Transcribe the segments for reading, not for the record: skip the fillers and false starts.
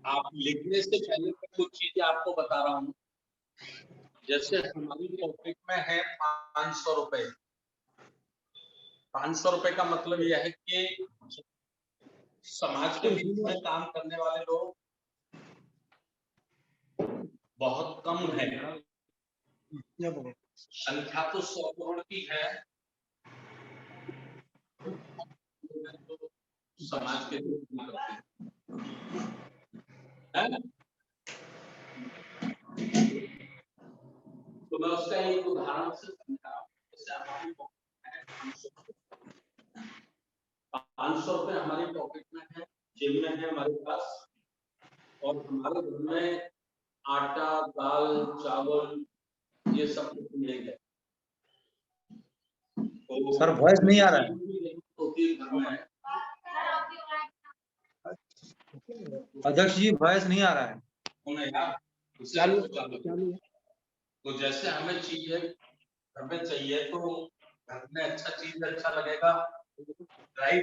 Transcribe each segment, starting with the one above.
आप लिखने से पहले मैं कुछ चीजें आपको बता रहा हूँ। जैसे हमारी पॉकेट में है 500 रुपए। 500 रुपए का मतलब यह है कि समाज के बीच में काम करने वाले लोग बहुत कम है। संख्या तो 100 करोड़ की है, तो समाज के लोग काम करते हैं। तो मैं उसका एक उदाहरण से समझा रहा हूँ। जैसे हमारी पॉकेट में है 500 रुपए हमारी पॉकेट में है, जेब में है हमारे पास, और हमारे घर में आटा, दाल, चावल ये सब कुछ नहीं है। तो सर वॉइस नहीं आ रहा है। अध्यक्ष जी वॉइस नहीं आ रहा है। चालू। तो जैसे हमें चाहिए, घर में चाहिए, तो घर में अच्छा चीज अच्छा लगेगा। ड्राई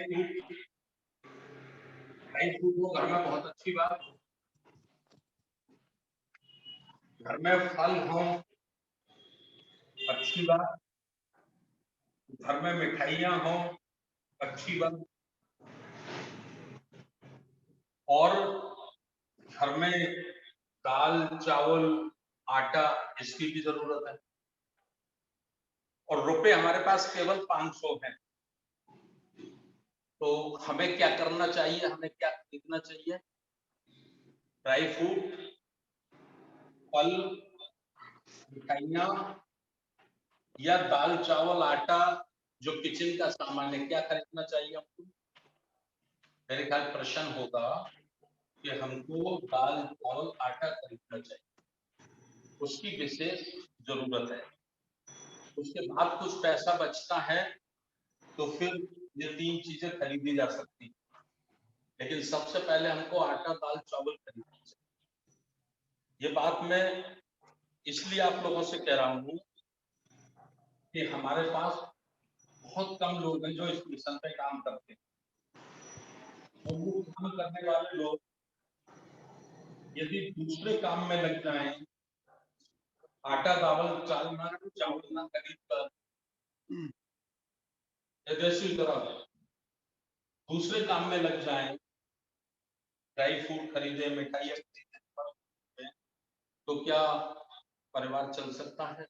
फ्रूट हो घर में बहुत अच्छी बात। घर में फल हो अच्छी बात। घर में मिठाइयाँ हो अच्छी बात। और घर में दाल, चावल, आटा इसकी भी जरूरत है। और रुपए हमारे पास केवल 500 हैं। तो हमें क्या करना चाहिए, हमें क्या खरीदना चाहिए? ड्राई फ्रूट, फल, मिठाइयाँ या दाल, चावल, आटा, जो किचन का सामान है, क्या खरीदना चाहिए हमको? मेरे ख्याल प्रश्न होगा कि हमको दाल, चावल, आटा खरीदना चाहिए, उसकी विशेष जरूरत है। उसके बाद कुछ पैसा बचता है तो फिर ये 3 चीजें खरीदी जा सकती है। लेकिन सबसे पहले हमको आटा, दाल, चावल खरीदना चाहिए। ये बात मैं इसलिए आप लोगों से कह रहा हूँ कि हमारे पास बहुत कम लोग हैं जो इस मिशन पे काम करते हैं। और वो काम करने वाले लोग यदि दूसरे काम में लग जाएं, आटा दावल चावल ना खरीद कर देसी तरह दूसरे काम में लग जाएं, ड्राई फ्रूट खरीदे, मिठाइयाँ खरीदे, तो क्या परिवार चल सकता है?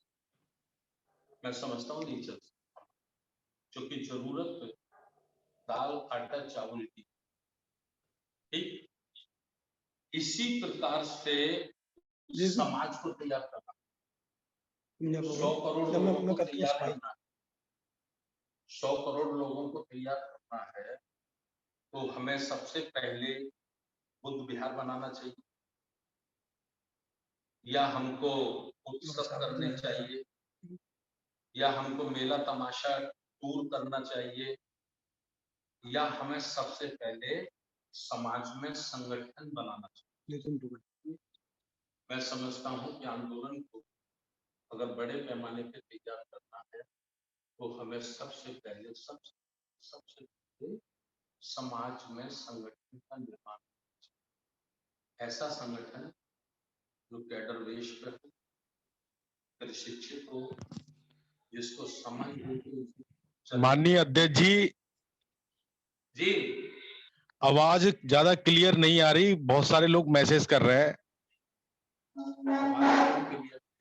मैं समझता हूँ नहीं चल सकता, क्योंकि जरूरत दाल, आटा, चावल की। ठीक इसी प्रकार से समाज को तैयार करना, 100 करोड़ लोगों को तैयार करना है। 100 करोड़ लोगों को तैयार करना है तो हमें सबसे पहले बुद्ध विहार बनाना चाहिए, या हमको उत्सव करने चाहिए, या हमको मेला तमाशा टूर करना चाहिए, या हमें सबसे पहले समाज में संगठन बनाना चाहिए। मैं समझता हूँ कि आंदोलन को अगर बड़े पैमाने पे तैयार करना है तो हमें सबसे पहले समाज में संगठन का निर्माण करना चाहिए। ऐसा संगठन जो कैडर वेश पे हो, प्रशिक्षित हो, जिसको समझ हो। माननीय अध्यक्ष जी आवाज ज्यादा क्लियर नहीं आ रही, बहुत सारे लोग मैसेज कर रहे हैं।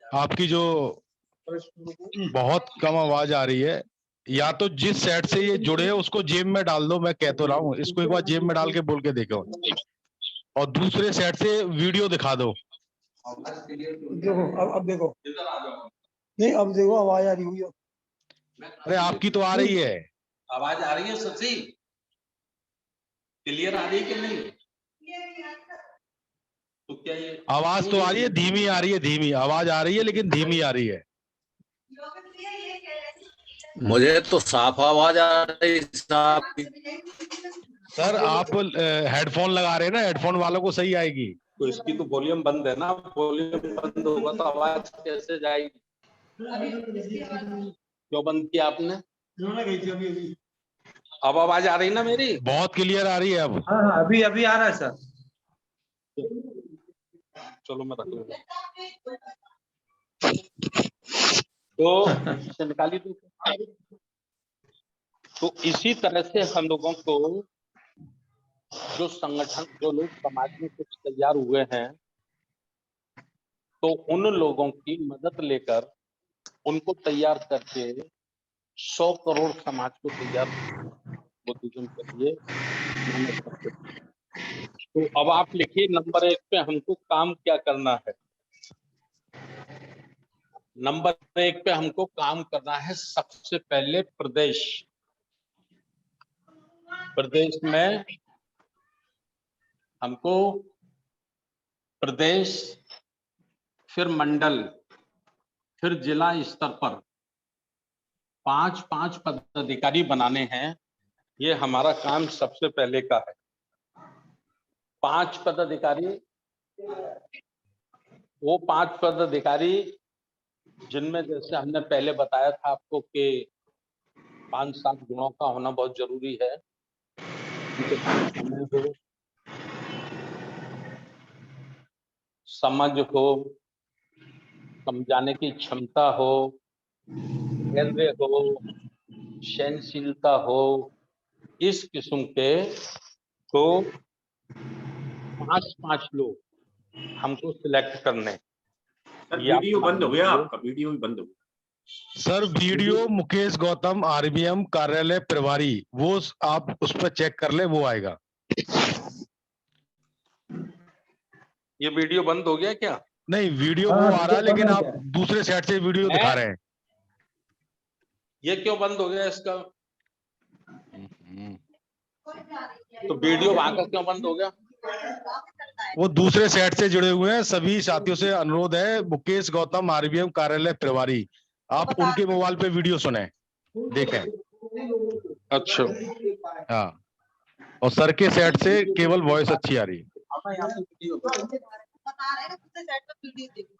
आपकी जो बहुत कम आवाज आ रही है, या तो जिस सेट से ये जुड़े हैं उसको जेब में डाल दो। मैं कह तो रहा हूँ, इसको एक बार जेब में डाल के बोल के देखो, और दूसरे सेट से वीडियो दिखा दो। देखो अब देखो, नहीं अब देखो आवाज आ रही हुई है। अरे आपकी तो आ रही है, आवाज आ रही है सच्ची, क्लियर आ रही है कि नहीं? तो क्या ये आवाज तो आ रही है, धीमी आ रही है, धीमी आवाज आ रही है लेकिन धीमी आ रही है। मुझे तो साफ आवाज आ रही साहब। सर आप हेडफोन लगा रहे हैं ना, हेडफोन वालों को सही आएगी। तो इसकी तो वॉल्यूम बंद है ना, वॉल्यूम बंद होगा तो आवाज कैसे जाएगी? क्यों बंद किया आपने? अब आवाज आ रही ना मेरी? बहुत क्लियर आ रही है अब। हाँ अभी आ रहा है सर। चलो मैं रख लूंगा। तो इसे निकाली दो। तो इसी तरह से हम लोगों को जो संगठन, जो लोग समाज में कुछ तैयार हुए हैं, तो उन लोगों की मदद लेकर उनको तैयार करके 100 करोड़ समाज को तैयार बुद्धिज्म के लिए मेहनत करते हैं। तो अब आप लिखिए नंबर 1 पे हमको काम क्या करना है। नंबर 1 पे हमको काम करना है सबसे पहले प्रदेश। प्रदेश में हमको प्रदेश, फिर मंडल, फिर जिला स्तर पर 5-5 पदाधिकारी बनाने हैं। ये हमारा काम सबसे पहले का है। 5 पदाधिकारी, वो 5 पदाधिकारी जिनमें जैसे हमने पहले बताया था आपको कि 5-7 गुणों का होना बहुत जरूरी है। हो, समझ हो, समझाने की क्षमता हो, धैर्य हो, सहनशीलता हो, इस किस्म के तो 5-5 लोग हमको सिलेक्ट करने। सर वीडियो बंद हो गया, आपका वीडियो भी बंद हो गया। Sir video Mukesh Gautam RBM कार्यालय प्रभारी, वो आप उस पर चेक कर ले, वो आएगा। ये वीडियो बंद हो गया क्या? नहीं, वीडियो वो आ रहा है, लेकिन आप दूसरे साइड से वीडियो दिखा रहे हैं। ये क्यों बंद हो गया इसका? तो वीडियो वहां का क्यों बंद हो गया? वो दूसरे सेट से जुड़े हुए हैं। सभी साथियों से अनुरोध है, मुकेश गौतम आरबीएम कार्यालय प्रभारी, आप उनके मोबाइल पे वीडियो सुने, देखें। अच्छा, हाँ, और सर के सेट से केवल वॉइस अच्छी आ रही है। बता रहे हैं दूसरे साइड पर वीडियो देखो,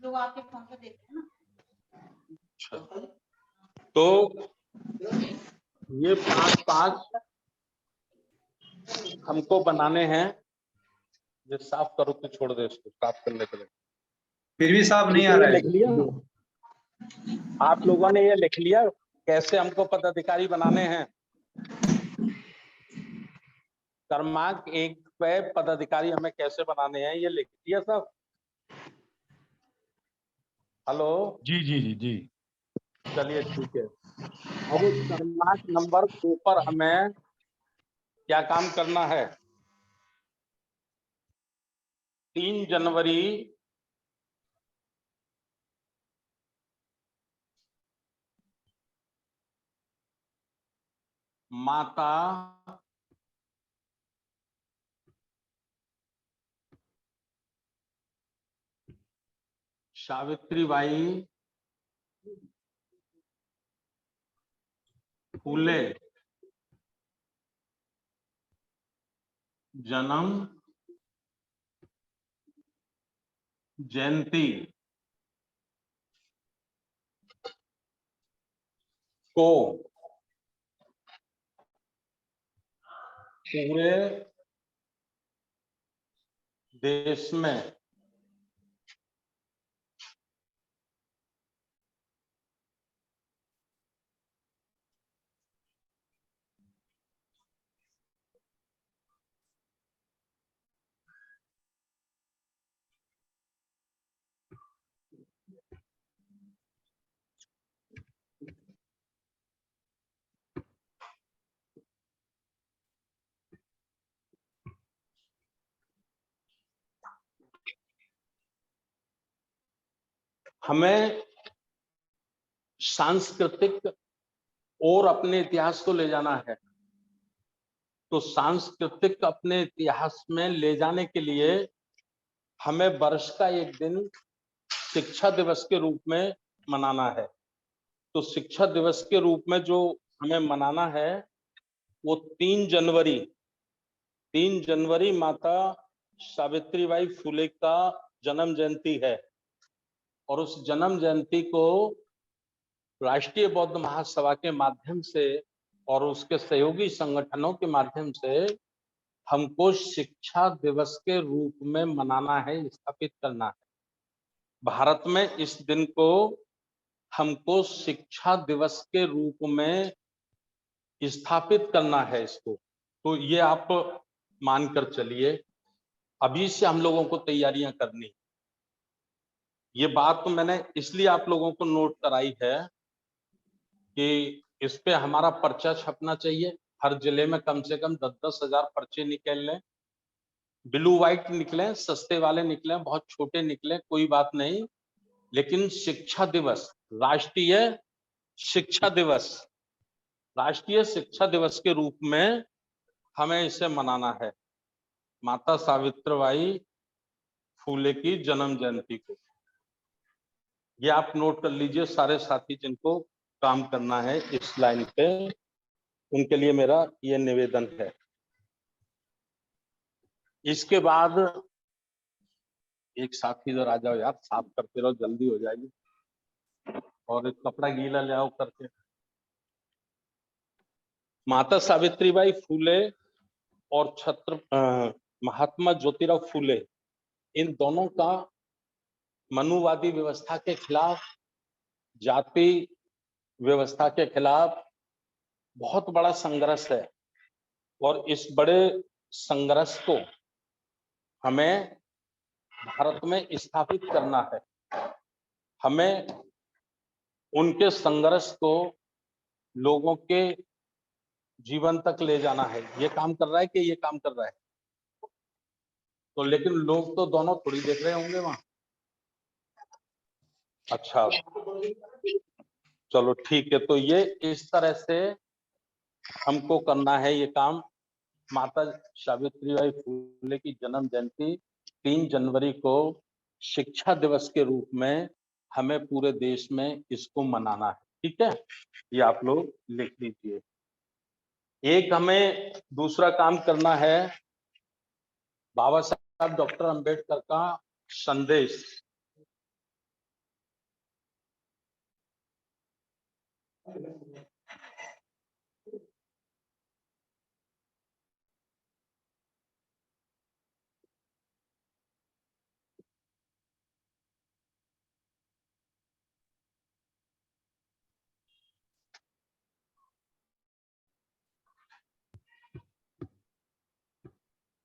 लोग आपके फोन पे देखते हैं ना। तो ये 5-5 हमको बनाने हैं। ये साफ करो तो छोड़ दे, इसको साफ करने के लिए। फिर भी साफ नहीं आ रहा है। लिख लिया आप लोगों ने, ये लिख लिया कैसे हमको पदाधिकारी बनाने हैं। क्रमांक 1 पे पदाधिकारी हमें कैसे बनाने हैं, ये लिख लिया सब। हेलो जी जी जी जी। चलिए ठीक है। अब क्रमांक नंबर 2 पर हमें क्या काम करना है? 3 जनवरी माता सावित्रीबाई फूले जन्म जयंती को पूरे देश में हमें सांस्कृतिक और अपने इतिहास को ले जाना है। तो सांस्कृतिक अपने इतिहास में ले जाने के लिए हमें वर्ष का एक दिन शिक्षा दिवस के रूप में मनाना है। तो शिक्षा दिवस के रूप में जो हमें मनाना है वो 3 जनवरी माता सावित्रीबाई फुले का जन्म जयंती है। और उस जन्म जयंती को राष्ट्रीय बौद्ध महासभा के माध्यम से और उसके सहयोगी संगठनों के माध्यम से हमको शिक्षा दिवस के रूप में मनाना है, स्थापित करना है। भारत में इस दिन को हमको शिक्षा दिवस के रूप में स्थापित करना है इसको। तो ये आप मानकर चलिए, अभी से हम लोगों को तैयारियां करनी। ये बात तो मैंने इसलिए आप लोगों को नोट कराई है कि इस पे हमारा पर्चा छपना चाहिए। हर जिले में कम से कम 10-10 हजार पर्चे निकल लें, ब्लू व्हाइट निकले, सस्ते वाले निकले, बहुत छोटे निकले, कोई बात नहीं, लेकिन शिक्षा दिवस, राष्ट्रीय शिक्षा दिवस, राष्ट्रीय शिक्षा दिवस के रूप में हमें इसे मनाना है, माता सावित्रीबाई फूले की जन्म जयंती को। ये आप नोट कर लीजिए सारे साथी जिनको काम करना है इस लाइन पे, उनके लिए मेरा ये निवेदन है। इसके बाद एक साथी इधर आ जाओ यार, साफ करते रहो, जल्दी हो जाएगी, और एक कपड़ा गीला ले आओ करके। माता सावित्रीबाई फूले और महात्मा ज्योतिराव फूले, इन दोनों का मनुवादी व्यवस्था के खिलाफ, जाति व्यवस्था के खिलाफ बहुत बड़ा संघर्ष है, और इस बड़े संघर्ष को हमें भारत में स्थापित करना है। हमें उनके संघर्ष को लोगों के जीवन तक ले जाना है। ये काम कर रहा है कि ये काम कर रहा है? तो लेकिन लोग तो दोनों थोड़ी देख रहे होंगे वहां। अच्छा, चलो ठीक है। तो ये इस तरह से हमको करना है ये काम। माता सावित्रीबाई फूले की जन्म जयंती 3 जनवरी को शिक्षा दिवस के रूप में हमें पूरे देश में इसको मनाना है, ठीक है? ये आप लोग लिख लीजिए। एक हमें दूसरा काम करना है, बाबा साहब डॉक्टर अंबेडकर का संदेश।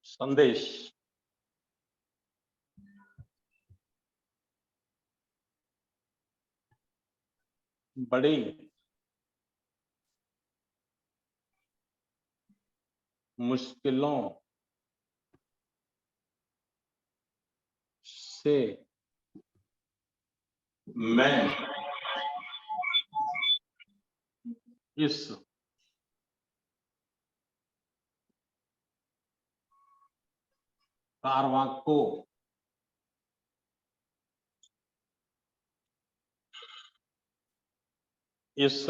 संदेश बड़ी मुश्किलों से मैं इस कारवां को इस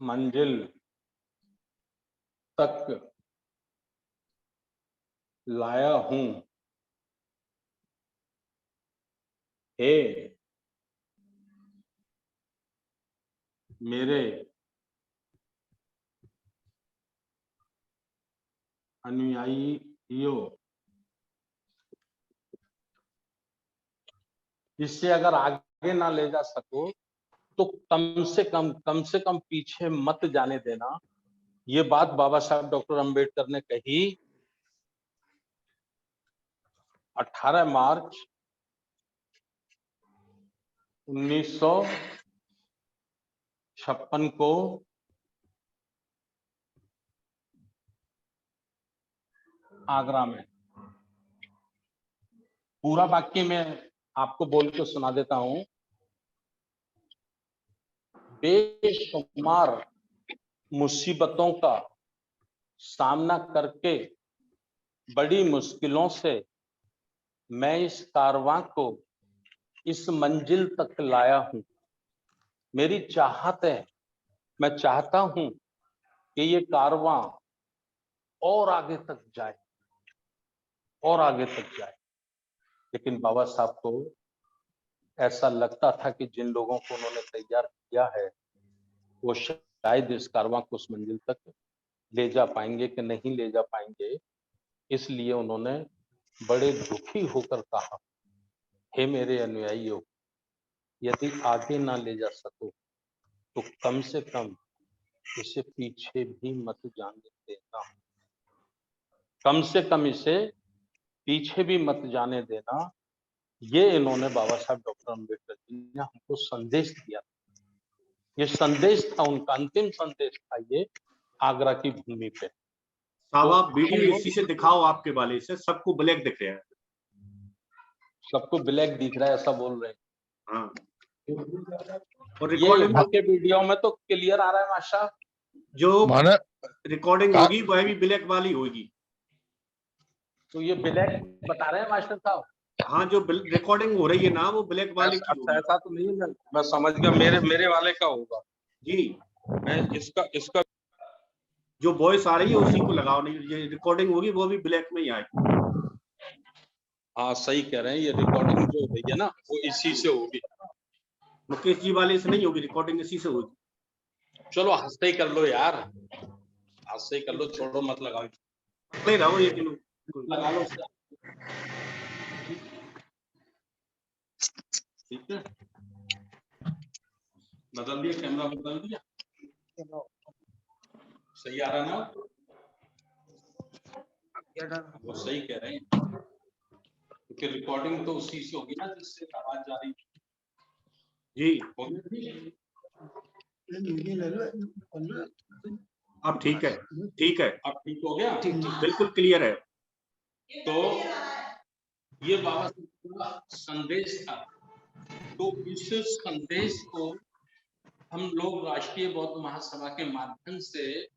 मंजिल तक लाया हूं। हे मेरे अनुयायियों, इससे अगर आगे ना ले जा सको तो कम से कम पीछे मत जाने देना। ये बात बाबा साहब डॉक्टर अंबेडकर ने कही 18 मार्च 1956 को आगरा में। पूरा वाक्य मैं आपको बोल के सुना देता हूं। बेशुमार मुसीबतों का सामना करके बड़ी मुश्किलों से मैं इस कारवां को इस मंजिल तक लाया हूं। मेरी चाहत है, मैं चाहता हूं कि ये कारवां और आगे तक जाए, और आगे तक जाए। लेकिन बाबा साहब को ऐसा लगता था कि जिन लोगों को उन्होंने तैयार किया है वो शायद इस कारवां को उस मंजिल तक ले जा पाएंगे कि नहीं ले जा पाएंगे। इसलिए उन्होंने बड़े दुखी होकर कहा, हे मेरे अनुयायियों, यदि आगे ना ले जा सको तो कम से कम इसे पीछे भी मत जाने देना। कम से कम इसे पीछे भी मत जाने देना। ये इन्होंने बाबा साहब डॉक्टर अम्बेडकर जी ने हमको संदेश दिया। ये संदेश था उनका, अंतिम संदेश था ये आगरा की भूमि पे। साहब तो आप वीडियो हम लोग- इसी से दिखाओ, आपके वाले से सबको ब्लैक दिख रहा है। सबको ब्लैक दिख रहा है ऐसा बोल रहे हैं। हाँ, और ये रिकॉर्डिंग यहाँ के वीडियो में तो क्लियर आ रहा है माशा। जो माने रिकॉर्डिंग होगी वह भी ब्लैक वाली होगी। तो ये ब्लैक बता रहे हैं मास्टर साहब। हाँ, जो रिकॉर्डिंग हो रही है ना वो ब्लैक वाले की अच्छा होगी। ऐसा तो नहीं है, मैं समझ गया, मेरे वाले का होगा। जी, मैं इसका जो वॉइस आ रही है उसी को लगाओ, नहीं ये रिकॉर्डिंग होगी वो भी ब्लैक में ही आएगी। हाँ सही कह रहे हैं, ये रिकॉर्डिंग जो हुई है ना वो इसी से होगी। मुकेश जी वाले से नहीं होगी, रिकॉर्डिंग इसी से होगी। चलो हंसते ही कर लो यार, हंसते ही कर लो, छोड़ो मत लगाओ। ले रहा हूँ ये किलो। लगा लो ठीक है, बदल दिया कैमरा, बदल दिया, सही आ रहा ना? वो सही कह रहे हैं क्योंकि रिकॉर्डिंग तो उसी से होगी ना जिससे आवाज जा रही जी, होगी। अब ठीक है, ठीक है, अब ठीक हो गया, बिल्कुल क्लियर है। तो ये बाबा साहब का संदेश था। तो इस संदेश को हम लोग राष्ट्रीय बौद्ध महासभा के माध्यम से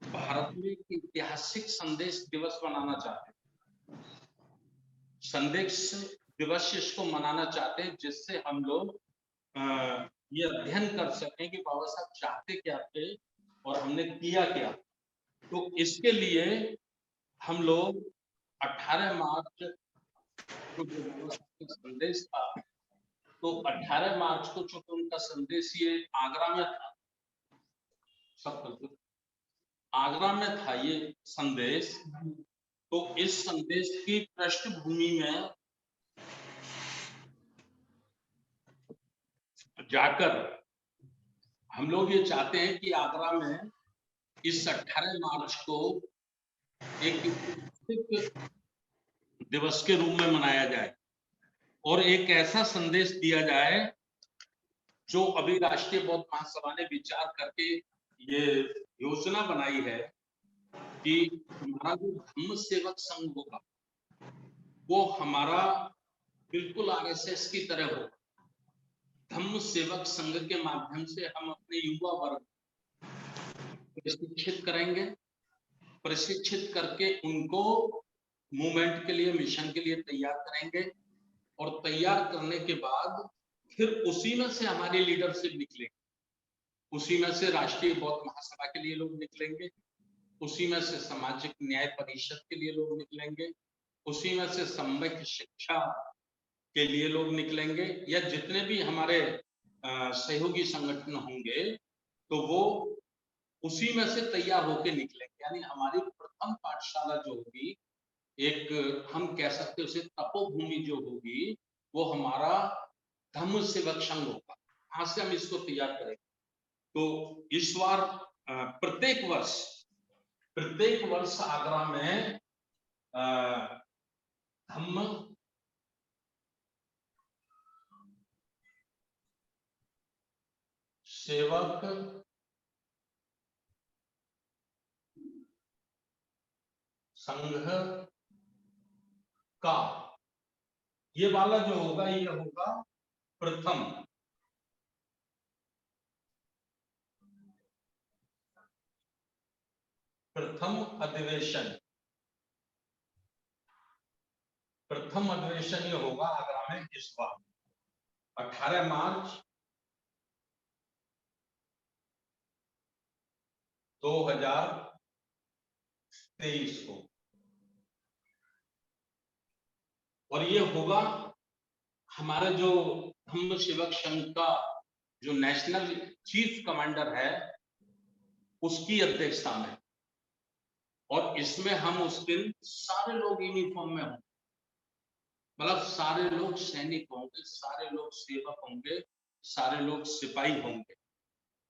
भारत में एक ऐतिहासिक संदेश दिवस मनाना चाहते हैं। संदेश दिवस इसको मनाना चाहते हैं जिससे हम लोग ये अध्ययन कर सकें कि बाबा साहब चाहते क्या थे और हमने किया क्या। तो इसके लिए हम लोग 18 मार्च को जो बाबा साहब का संदेश था, तो 18 मार्च को चूंकि उनका संदेश ये आगरा में था, सब आगरा में था ये संदेश, तो इस संदेश की पृष्ठभूमि में जाकर हम लोग ये चाहते हैं कि आगरा में इस 18 मार्च को एक दिवस के रूप में मनाया जाए और एक ऐसा संदेश दिया जाए जो अभी राष्ट्रीय बौद्ध महासभा ने विचार करके ये योजना बनाई है कि हमारा जो धम्म सेवक संघ होगा वो हमारा बिल्कुल आरएसएस की तरह हो। धम्म सेवक संघ के माध्यम से हम अपने युवा वर्ग प्रशिक्षित करेंगे, प्रशिक्षित करके उनको मूवमेंट के लिए, मिशन के लिए तैयार करेंगे और तैयार करने के बाद फिर उसी में से हमारी लीडरशिप निकलेगी, उसी में से राष्ट्रीय बौद्ध महासभा के लिए लोग निकलेंगे, उसी में से सामाजिक न्याय परिषद के लिए लोग निकलेंगे, उसी में से सम्यक शिक्षा के लिए लोग निकलेंगे, या जितने भी हमारे सहयोगी संगठन होंगे तो वो उसी में से तैयार होके निकलेंगे। यानी हमारी प्रथम पाठशाला जो होगी, एक हम कह सकते उसे तपोभूमि जो होगी, वो हमारा धम्म सेवक संघ होगा। वहां से हम इसको तैयार करेंगे। तो इस बार प्रत्येक वर्ष आगरा में धम्म सेवक संघ का ये वाला जो होगा ये होगा प्रथम अधिवेशन। प्रथम अधिवेशन ये होगा आगरा में इस बार 18 मार्च 2023 को, और ये होगा हमारे जो धम्म सेवक संघ का जो नेशनल चीफ कमांडर है उसकी अध्यक्षता में, और इसमें हम उस दिन सारे लोग यूनिफॉर्म में होंगे, मतलब सारे लोग सैनिक होंगे, सारे लोग सेवक होंगे, सारे लोग सिपाही होंगे।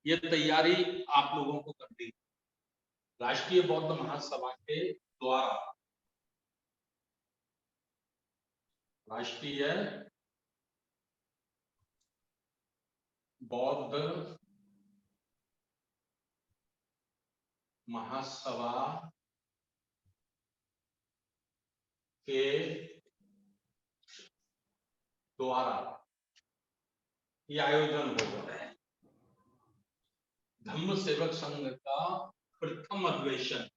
ये तैयारी आप लोगों को करनी है। राष्ट्रीय बौद्ध महासभा के द्वारा राष्ट्रीय बौद्ध महासभा के द्वारा ये आयोजन होगा। धम्म सेवक संघ का प्रथम अधिवेशन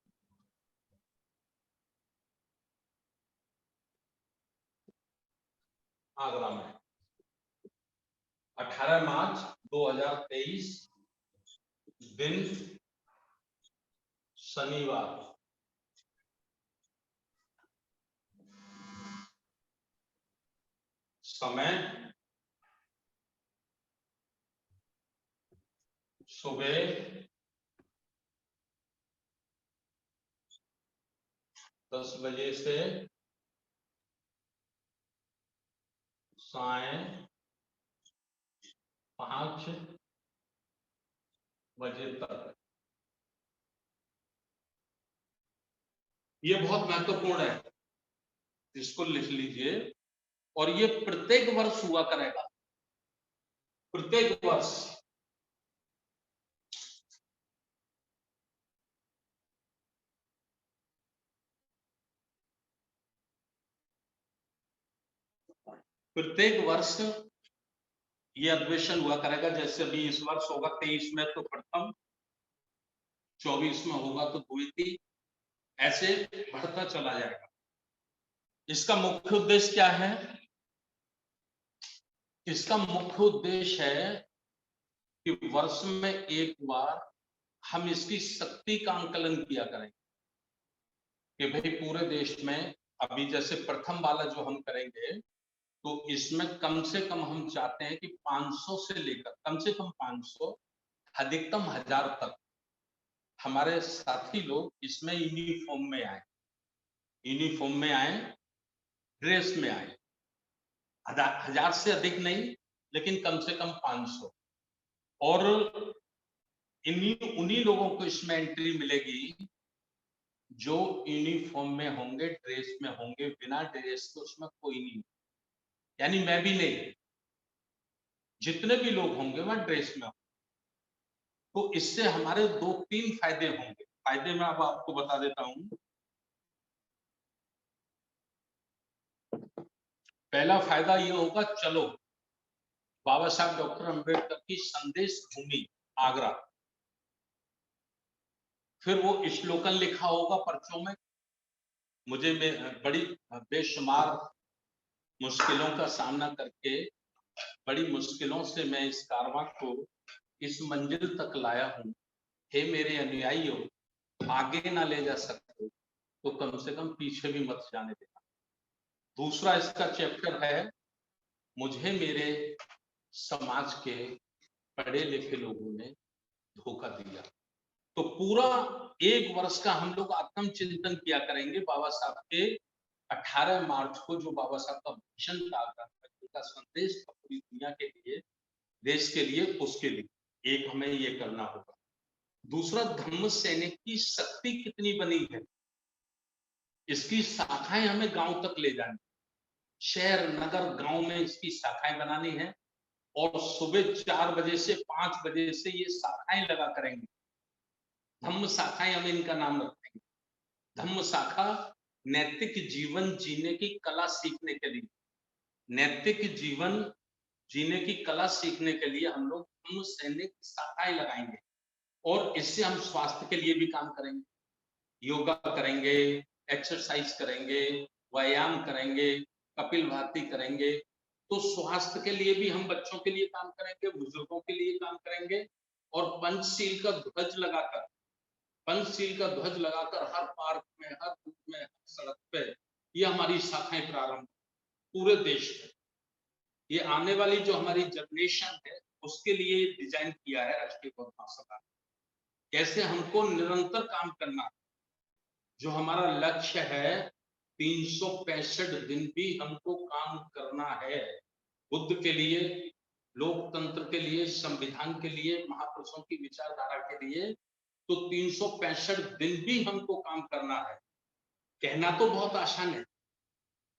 आगरा में 18 मार्च 2023 दिन शनिवार, समय सुबह 10 बजे से साय 5 बजे तक। ये बहुत महत्वपूर्ण है, इसको लिख लीजिए। और ये प्रत्येक वर्ष हुआ करेगा, प्रत्येक वर्ष। प्रत्येक वर्ष ये अधिवेशन हुआ करेगा। जैसे अभी इस वर्ष होगा 23 में तो प्रथम, 24 में होगा तो द्वितीय, ऐसे बढ़ता चला जाएगा। इसका मुख्य उद्देश्य क्या है? इसका मुख्य उद्देश्य है कि वर्ष में एक बार हम इसकी शक्ति का आंकलन किया करेंगे कि भाई पूरे देश में अभी जैसे प्रथम वाला जो हम करेंगे तो इसमें कम से कम हम चाहते हैं कि 500 से लेकर कम से कम 500 अधिकतम 1000 तक हमारे साथी लोग इसमें यूनिफॉर्म में आए, यूनिफॉर्म में आए, ड्रेस में आए। 1000 से अधिक नहीं, लेकिन कम से कम 500। और उन्हीं लोगों को इसमें एंट्री मिलेगी जो यूनिफॉर्म में होंगे, ड्रेस में होंगे। बिना ड्रेस के उसमें कोई नहीं, यानी मैं भी नहीं, जितने भी लोग होंगे वह ड्रेस में होंगे। तो इससे हमारे 2-3 फायदे होंगे। फायदे मैं अब आपको बता देता हूं। पहला फायदा ये होगा, चलो बाबा साहब डॉक्टर अंबेडकर की संदेश भूमि आगरा, फिर वो श्लोकन लिखा होगा पर्चों में। मुझे बड़ी बेशुमार मुश्किलों का सामना करके, बड़ी मुश्किलों से मैं इस कारवां को इस मंजिल तक लाया हूं। हे मेरे अनुयायियों, आगे ना ले जा सकते तो कम से कम पीछे भी मत जाने देना। दूसरा इसका चैप्टर है, मुझे मेरे समाज के पढ़े लिखे लोगों ने धोखा दिया। तो पूरा एक वर्ष का हम लोग आत्म चिंतन किया करेंगे बाबा साहब के 18 मार्च को, जो बाबा साहब का भाषण था, उनका संदेश था पूरी दुनिया के लिए, देश के लिए, उसके लिए एक हमें ये करना होगा। दूसरा, धम्म सैनिक की शक्ति कितनी बनी है, इसकी शाखाएं हमें गांव तक ले जानी, शहर नगर गांव में इसकी शाखाएं बनानी है। और सुबह 4 बजे से 5 बजे से ये शाखाएं लगा करेंगे। धम्म शाखाएं हम इनका नाम रखेंगे। धम्म शाखा नैतिक जीवन जीने की कला सीखने के लिए, नैतिक जीवन जीने की कला सीखने के लिए हम लोग धम्म सैनिक शाखाएं लगाएंगे। और इससे हम स्वास्थ्य के लिए भी काम करेंगे, योगा करेंगे, एक्सरसाइज करेंगे, व्यायाम करेंगे, कपिल भाती करेंगे। तो स्वास्थ्य के लिए भी हम बच्चों के लिए काम करेंगे, बुजुर्गों के लिए काम करेंगे। और पंचशील का ध्वज लगाकर, पंचशील का ध्वज लगाकर हर पार्क में, हर बूथ में, हर सड़क पे ये हमारी शाखाएं प्रारंभ पूरे देश में। ये आने वाली जो हमारी जनरेशन है उसके लिए डिजाइन किया है राष्ट्रीय गौ महासभा। कैसे हमको निरंतर काम करना, जो हमारा लक्ष्य है 365 दिन भी हमको काम करना है बुद्ध के लिए, लोकतंत्र के लिए, संविधान के लिए, महापुरुषों की विचारधारा के लिए। तो 365 दिन भी हमको काम करना है। कहना तो बहुत आसान है,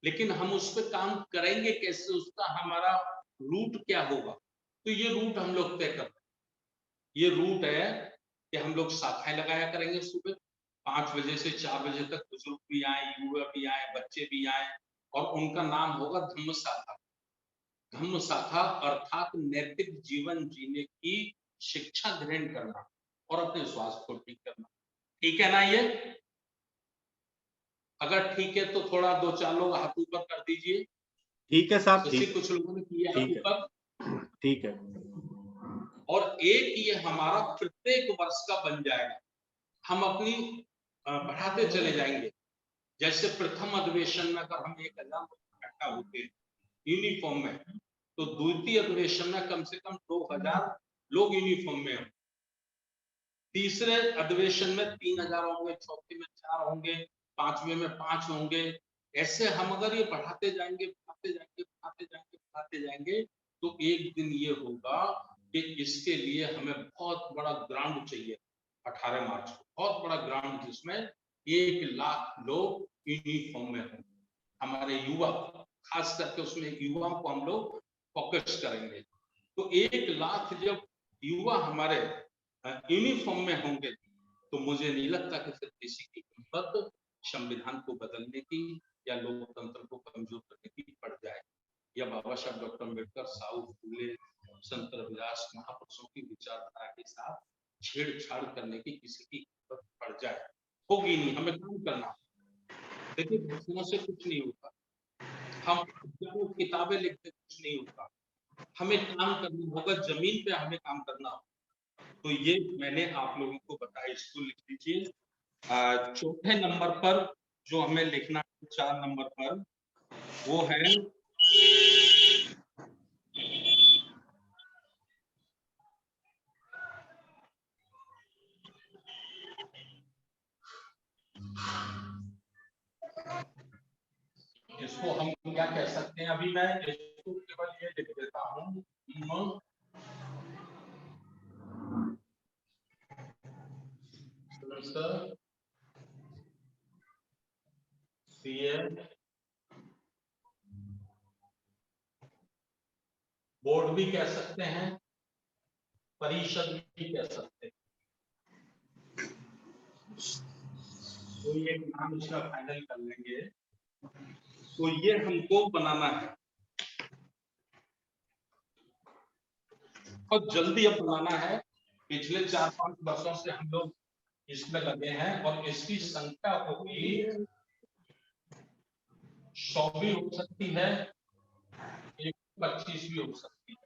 लेकिन हम उस पर काम करेंगे कैसे, उसका हमारा रूट क्या होगा। तो ये रूट हम लोग तय कर रहे हैं। ये रूट है कि हम लोग शाखाएं लगाया करेंगे सुबह 5 बजे से 4 बजे तक। बुजुर्ग भी आए, युवा भी आए, बच्चे भी आए, और उनका नाम होगा धम्म शाखा। धम्म शाखा अर्थात नैतिक जीवन जीने की शिक्षा ग्रहण करना और अपने स्वास्थ्य को ठीक करना। ठीक है ना? ये अगर ठीक है तो थोड़ा 2-4 लोग हाथ ऊपर कर दीजिए। ठीक है साहब, जैसे ठीक कुछ लोगों ने किया ठीक है। ऊपर। ठीक है। और एक ये हमारा प्रत्येक वर्ष का बन जाएगा। हम अपनी बढ़ाते चले जाएंगे। जैसे प्रथम अधिवेशन में अगर हम 1000 लोग इकट्ठा होते हैं यूनिफॉर्म में, तो द्वितीय अधिवेशन में कम से कम 2000 लोग यूनिफॉर्म में हों। तीसरे अधिवेशन में 3000 होंगे, चौथे में 4 होंगे, पांचवें में 5 होंगे। ऐसे हम अगर ये बढ़ाते जाएंगे, बढ़ाते जाएंगे, बढ़ाते जाएंगे, बढ़ाते जाएंगे, तो एक दिन ये होगा कि इसके लिए हमें बहुत बड़ा ग्राउंड चाहिए। 18 मार्च को बहुत बड़ा ग्राउंड, जिसमें 1 लाख लोग यूनिफॉर्म में हों। हमारे युवा, खास करके उसमें युवाओं को हम लोग फोकस करेंगे। तो 1 लाख जब युवा हमारे यूनिफॉर्म में होंगे, तो मुझे नहीं लगता कि फिर किसी की हिम्मत संविधान को बदलने की या लोकतंत्र को कमजोर करने की पड़ जाए, या बाबा साहब डॉक्टर अम्बेडकर, साहू फूले, संत रविदास महापुरुषों की विचारधारा के साथ छेड़छाड़ करने की किसी की हिम्मत पड़ जाए। होगी नहीं। हमें काम करना। देखिए, भाषणों से कुछ नहीं होता, हम किताबें लिखते कुछ नहीं होता। हमें काम करना होगा, जमीन पे हमें काम करना होगा। तो ये मैंने आप लोगों को बताया, इसको लिख लीजिए। चौथे नंबर पर जो हमें लिखना है, 4 नंबर पर, वो है इसको हम क्या कह सकते हैं। अभी मैं इसको केवल ये लिख देता हूँ, बोर्ड भी कह सकते हैं, परिषद भी कह सकते हैं। तो ये नाम इसका फाइनल कर लेंगे। तो ये हमको बनाना है और जल्दी अब बनाना है। पिछले 4-5 वर्षों से हम लोग इसमें लगे हैं, और इसकी संख्या होगी 100 भी हो सकती है, 125 भी हो सकती है।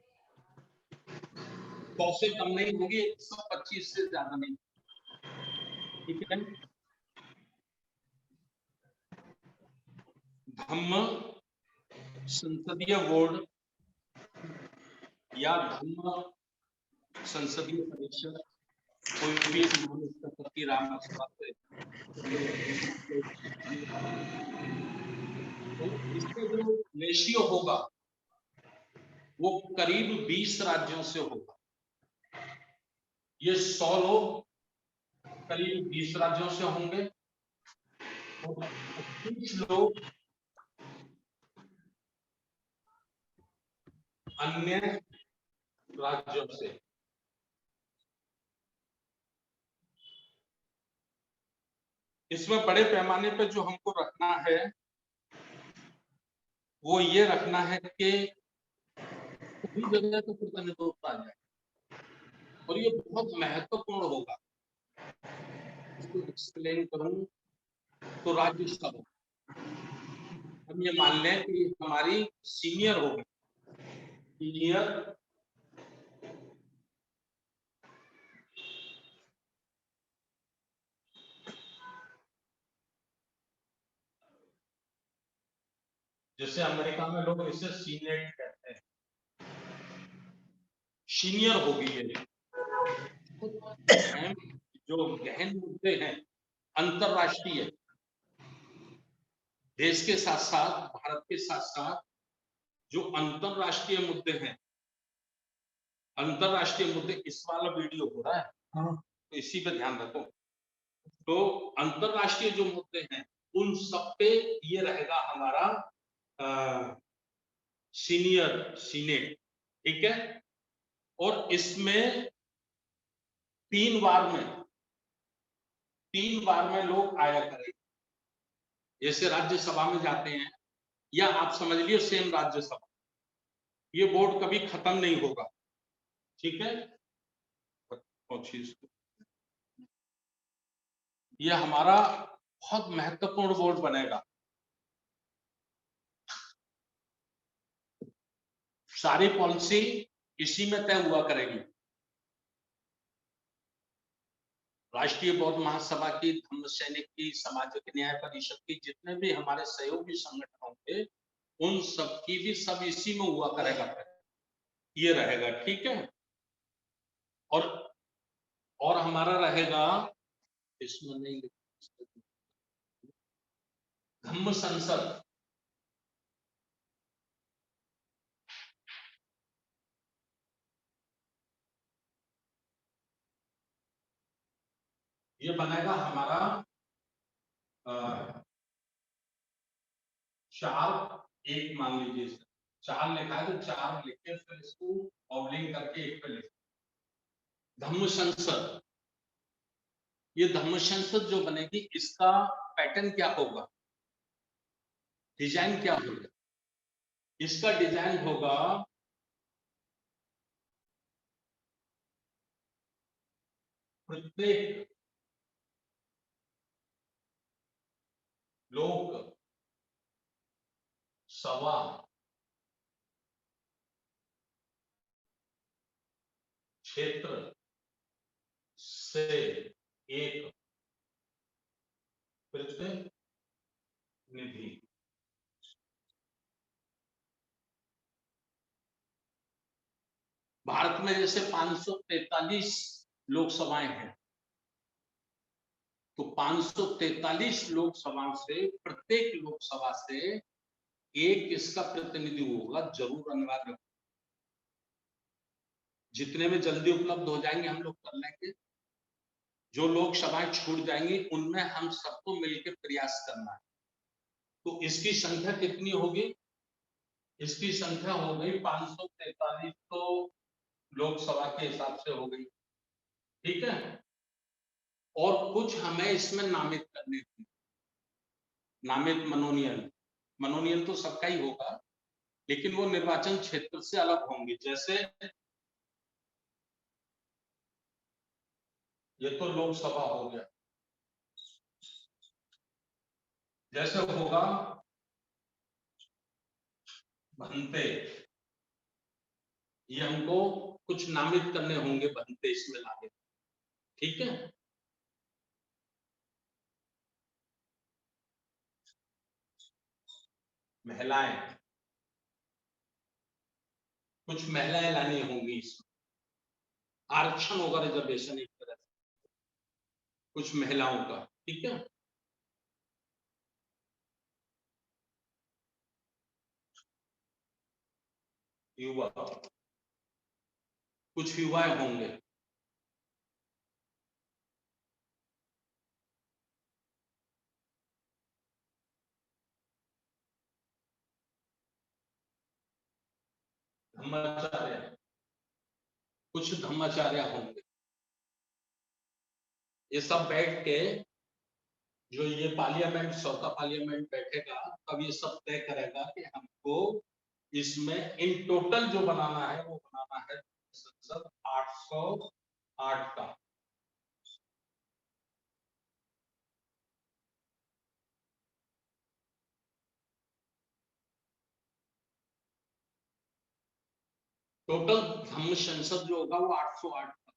100 से कम नहीं होगी, 125 से ज्यादा नहीं। ठीक है। धम्म संसदीय बोर्ड या धम्म संसदीय परिषद, कोई भी राम तो इसका जो रेशियो होगा वो करीब 20 राज्यों से होगा। ये 100 लोग करीब 20 राज्यों से होंगे और 25 लोग अन्य राज्यों से। इसमें बड़े पैमाने पर जो हमको रखना है वो ये रखना है कि सभी जगह तो प्रतिनिधित्व आ जाए, और ये बहुत महत्वपूर्ण होगा। इसको एक्सप्लेन करूं तो राज्यसभा, हम ये मान लें कि हमारी सीनियर होगी, सीनियर जैसे अमेरिका में लोग इसे सीनेट कहते हैं। सीनियर होगी ये। जो गहन मुद्दे हैं अंतरराष्ट्रीय, देश के साथ साथ, भारत के साथ साथ जो अंतरराष्ट्रीय मुद्दे हैं, अंतरराष्ट्रीय मुद्दे, इस वाला वीडियो हो रहा है तो इसी पे ध्यान रखो। तो अंतरराष्ट्रीय जो मुद्दे हैं उन सब पे ये रहेगा हमारा सीनियर सीनेट, ठीक है। और इसमें 3 बार में लोग आया करेंगे, जैसे राज्यसभा में जाते हैं, या आप समझ लियो सेम राज्यसभा। ये बोर्ड कभी खत्म नहीं होगा, ठीक है। ये हमारा बहुत महत्वपूर्ण बोर्ड बनेगा। सारी पॉलिसी इसी में तय हुआ करेगी। राष्ट्रीय बौद्ध महासभा की, धम्म सैनिक की, सामाजिक न्याय परिषद की, जितने भी हमारे सहयोगी संगठन होंगे उन सब की भी सब इसी में हुआ करेगा, ये रहेगा, ठीक है। और हमारा रहेगा, इसमें नहीं, धम्म संसद। ये बनेगा हमारा 4-1 मान लीजिए, 4 लिखा है तो 4 लिख के फिर इसको ऑब्लिंग करके 1 पे लिख। धम्म संसद, ये धम्म संसद जो बनेगी इसका पैटर्न क्या होगा, डिजाइन क्या होगा? इसका डिजाइन होगा प्रत्येक लोक सभा क्षेत्र से एक प्रतिनिधि, भारत में जैसे 543 लोकसभाएं हैं, तो 543 लोकसभा से, प्रत्येक लोकसभा से एक इसका प्रतिनिधि होगा, जरूर, अनिवार्य। जितने में जल्दी उपलब्ध हो जाएंगे हम लोग कर लेंगे, जो लोकसभाएं छूट जाएंगी उनमें हम सबको मिलकर प्रयास करना है। तो इसकी संख्या कितनी होगी? इसकी संख्या हो गई 543, तो लोकसभा के हिसाब से हो गई, ठीक है। और कुछ हमें इसमें नामित करने थी, नामित मनोनयन तो सबका ही होगा, लेकिन वो निर्वाचन क्षेत्र से अलग होंगे। जैसे ये तो लोकसभा हो गया, जैसे होगा भंते, ये हमको कुछ नामित करने होंगे, भंते इसमें लागे, ठीक है। महिलाएं, कुछ महिलाएं लानी होंगी इसमें, आरक्षण होगा, रिजर्वेशन एक तरह से कुछ महिलाओं का, ठीक है। युवा, कुछ युवाएं होंगे, धर्माचार्य, कुछ धर्माचार्य होंगे। ये सब बैठ के, जो ये पार्लियामेंट, 100वां पार्लियामेंट बैठेगा, तब ये सब तय करेगा कि हमको इसमें इन टोटल जो बनाना है वो बनाना है संसद 808 का। टोटल धम्म संसद जो होगा वो 808 का।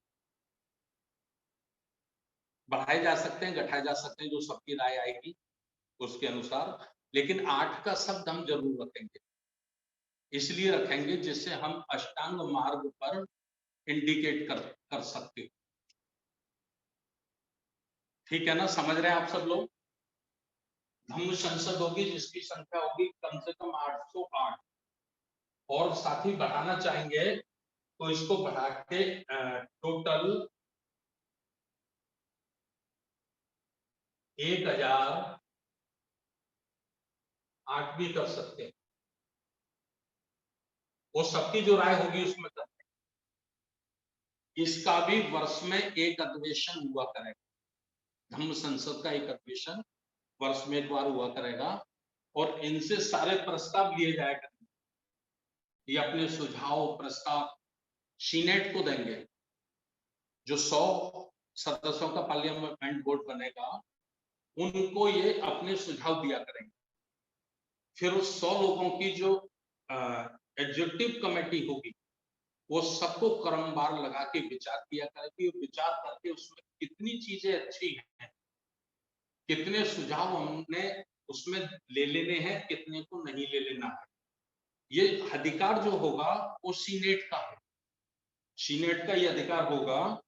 बढ़ाए जा सकते हैं, घटाए जा सकते हैं, जो सबकी राय आएगी उसके अनुसार, लेकिन 8 का शब्द हम जरूर रखेंगे। इसलिए रखेंगे जिससे हम अष्टांग मार्ग पर इंडिकेट कर सकते हो। ठीक है ना, समझ रहे हैं आप सब लोग? धम्म संसद होगी जिसकी संख्या होगी कम से कम 808, और साथ ही बढ़ाना चाहेंगे तो इसको बढ़ा के टोटल 1008 भी कर सकते हैं। वो सबकी जो राय होगी उसमें करते हैं। इसका भी वर्ष में एक अधिवेशन हुआ करेगा। धम्म संसद का एक अधिवेशन वर्ष में एक बार हुआ करेगा, और इनसे सारे प्रस्ताव लिए जाया करेंगे। ये अपने सुझाव प्रस्ताव सीनेट को देंगे। जो 100 सदस्यों का पार्लियामेंट बोर्ड बनेगा उनको ये अपने सुझाव दिया करेंगे। फिर उस 100 लोगों की जो एग्जीक्यूटिव कमेटी होगी वो सबको क्रमवार लगा के विचार किया करेगी, और विचार करके उसमें कितनी चीजें अच्छी हैं, कितने सुझाव हमने उसमें ले लेने हैं, कितने को नहीं ले लेना है, ये अधिकार जो होगा वो सीनेट का है। सीनेट का ये अधिकार होगा।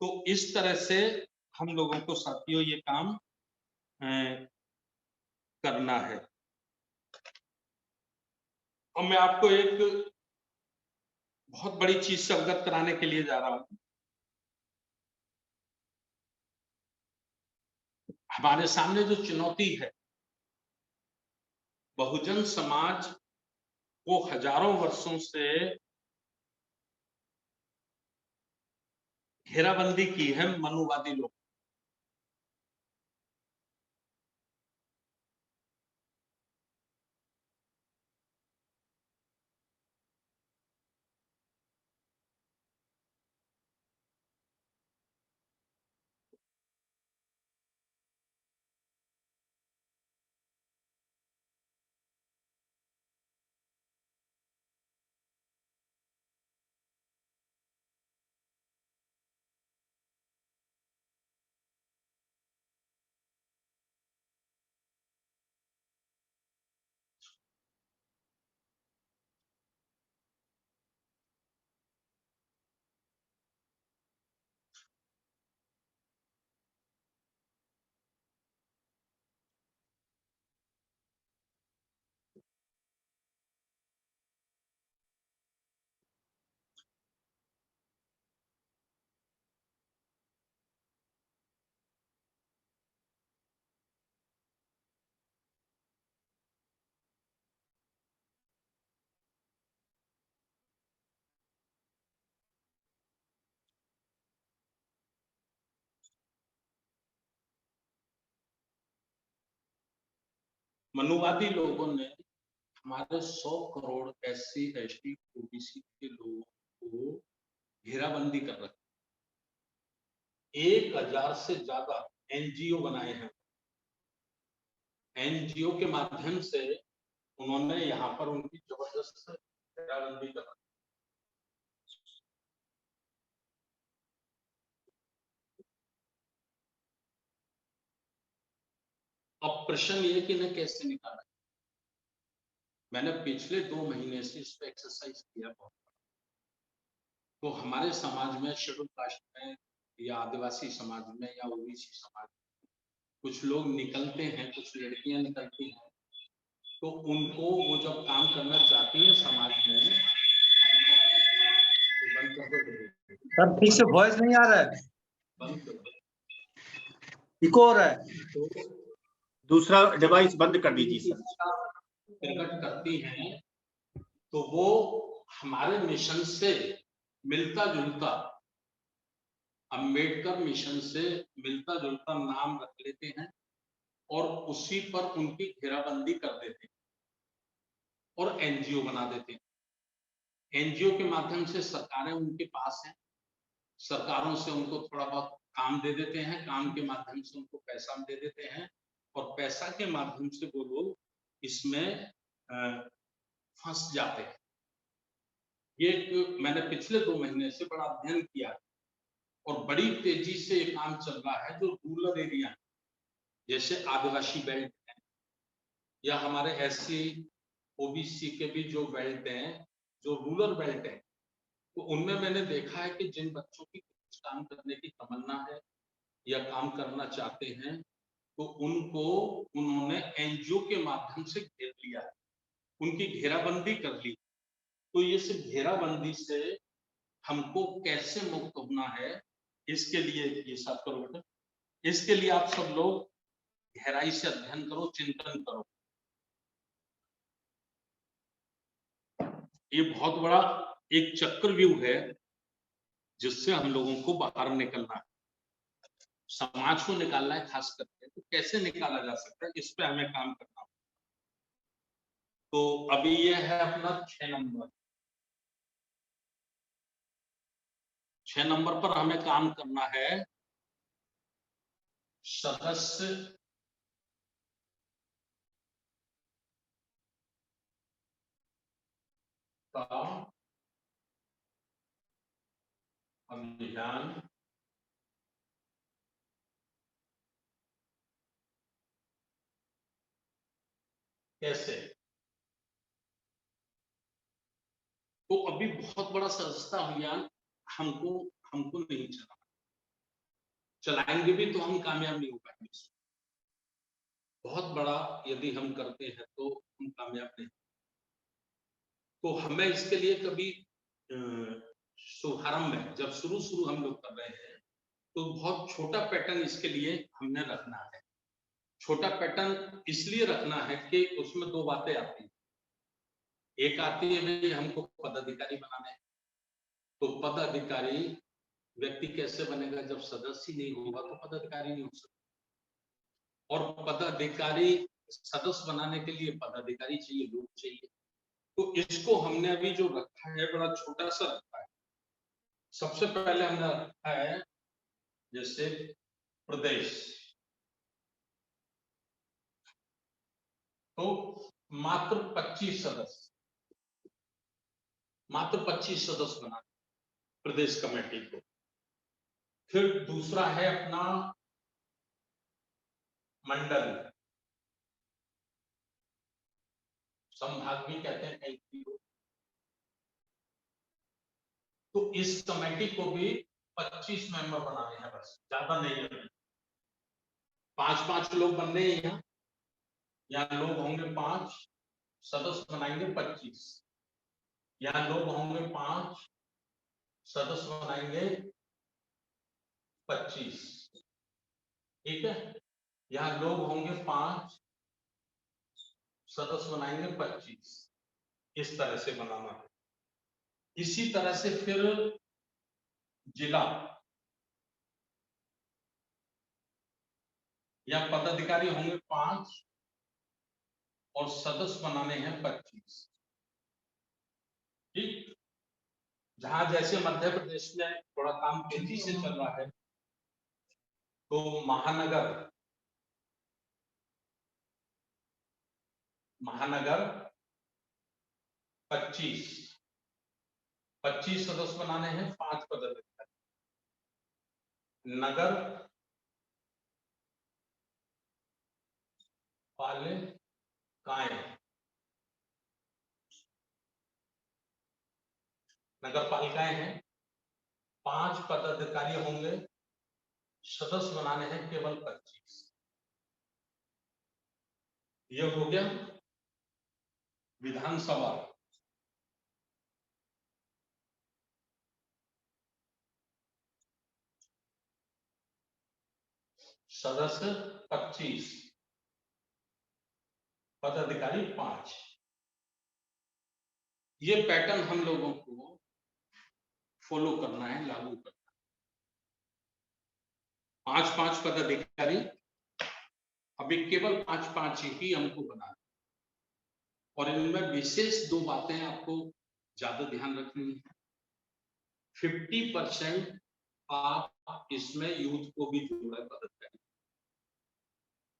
तो इस तरह से हम लोगों को साथियों ये काम करना है। और मैं आपको एक बहुत बड़ी चीज से अवगत कराने के लिए जा रहा हूं। हमारे सामने जो चुनौती है, बहुजन समाज को हजारों वर्षों से घेराबंदी की है मनुवादी लोग। मनुवादी लोगों ने हमारे 100 करोड़ SC ST OBC के लोगों को घेराबंदी कर रखी। 1000 से ज्यादा NGO बनाए हैं। NGO के माध्यम से उन्होंने यहाँ पर उनकी जबरदस्त घेराबंदी कर रखी। अब प्रश्न ये कि इन्हें कैसे निकाला। मैंने पिछले 2 महीने से इस पे एक्सरसाइज किया बहुत। तो हमारे समाज में, शेड्यूल कास्ट में या आदिवासी समाज में या OBC समाज में कुछ लोग निकलते हैं, कुछ लड़कियां निकलती हैं, तो उनको वो जब काम करना चाहती हैं समाज में, तो बंद कर दो। सर ठीक से वॉइस नहीं आ रहा है, बंद कर दो। इको हो रहा है। तो दूसरा डिवाइस बंद कर दीजिए सर। प्रकट करती हैं तो वो हमारे मिशन से मिलता जुलता, अम्बेडकर मिशन से मिलता जुलता नाम रख लेते हैं और उसी पर उनकी घेराबंदी कर देते हैं और NGO बना देते हैं। NGO के माध्यम से सरकारें उनके पास हैं, सरकारों से उनको थोड़ा बहुत काम दे देते हैं, काम के माध्यम से उनको पैसा दे देते हैं, और पैसा के माध्यम से वो लोग इसमें फंस जाते हैं। ये मैंने पिछले 2 महीने से बड़ा अध्ययन किया है, और बड़ी तेजी से ये काम चल रहा है। जो रूरल एरिया है, जैसे आदिवासी बेल्ट है, या हमारे SC OBC के भी जो बेल्ट हैं, जो रूरल बेल्ट है, तो उनमें मैंने देखा है कि जिन बच्चों की कुछ काम करने की तमन्ना है या काम करना चाहते हैं, तो उनको उन्होंने एनजीओ के माध्यम से घेर लिया, उनकी घेराबंदी कर ली। तो इस घेराबंदी से हमको कैसे मुक्त होना है, इसके लिए ये सब करो बेटा, इसके लिए आप सब लोग गहराई से अध्ययन करो, चिंतन करो। ये बहुत बड़ा एक चक्रव्यूह है जिससे हम लोगों को बाहर निकलना है, समाज को निकालना है खास करके। तो कैसे निकाला जा सकता है, इस पे हमें काम करना होगा। तो अभी ये है अपना 6 नंबर। 6 नंबर पर हमें काम करना है सदस्य का अभियान कैसे। तो अभी बहुत बड़ा सदस्यता अभियान हमको नहीं चलाएंगे भी तो हम कामयाब नहीं हो पाएंगे। बहुत बड़ा यदि हम करते हैं तो हम कामयाब नहीं। तो हमें इसके लिए कभी शुभारंभ में जब शुरू हम लोग कर रहे हैं तो बहुत छोटा पैटर्न इसके लिए हमने रखना है। छोटा पैटर्न इसलिए रखना है कि उसमें 2 बातें आती हैं। एक आती है भाई हमको पदाधिकारी बनाना है, तो पदाधिकारी व्यक्ति कैसे बनेगा, जब सदस्य नहीं होगा तो पदाधिकारी नहीं हो सकता। और पदाधिकारी सदस्य बनाने के लिए पदाधिकारी चाहिए, लोग चाहिए। तो इसको हमने अभी जो रखा है बड़ा छोटा सा रखा है। सबसे पहले हमने रखा है जैसे प्रदेश, तो मात्र 25 सदस्य, मात्र 25 सदस्य बना प्रदेश कमेटी को। फिर दूसरा है अपना मंडल, संभाग भी कहते हैं कई लोग। तो इस कमेटी को भी 25 मेंबर बनाने हैं, बस ज्यादा नहीं है। 5-5 लोग बनने हैं यहाँ लोग होंगे 5, सदस्य बनाएंगे 25। यहाँ लोग होंगे 5, सदस्य बनाएंगे 25। ठीक है, यहाँ लोग होंगे 5, सदस्य बनाएंगे 25। इस तरह से बनाना है। इसी तरह से फिर जिला या पदाधिकारी होंगे 5 और सदस्य बनाने हैं 25। ठीक, जहां जैसे मध्य प्रदेश में थोड़ा काम तेजी से चल रहा है तो महानगर 25 सदस्य बनाने हैं, 5 पदाधिकारी। नगर पालिकाएं, नगर पालिकाएं हैं, 5 पदाधिकारी होंगे, सदस्य बनाने हैं केवल 25। यह हो गया विधानसभा। सदस्य 25, पदाधिकारी 5। ये पैटर्न हम लोगों को फॉलो करना है, लागू करना है। 5-5 पदाधिकारी, अभी केवल 5-5 ही हमको बनाना। और इनमें विशेष 2 बातें आपको ज्यादा ध्यान रखनी है। 50% आप इसमें यूथ को भी जोड़ा है पदाधिकारी,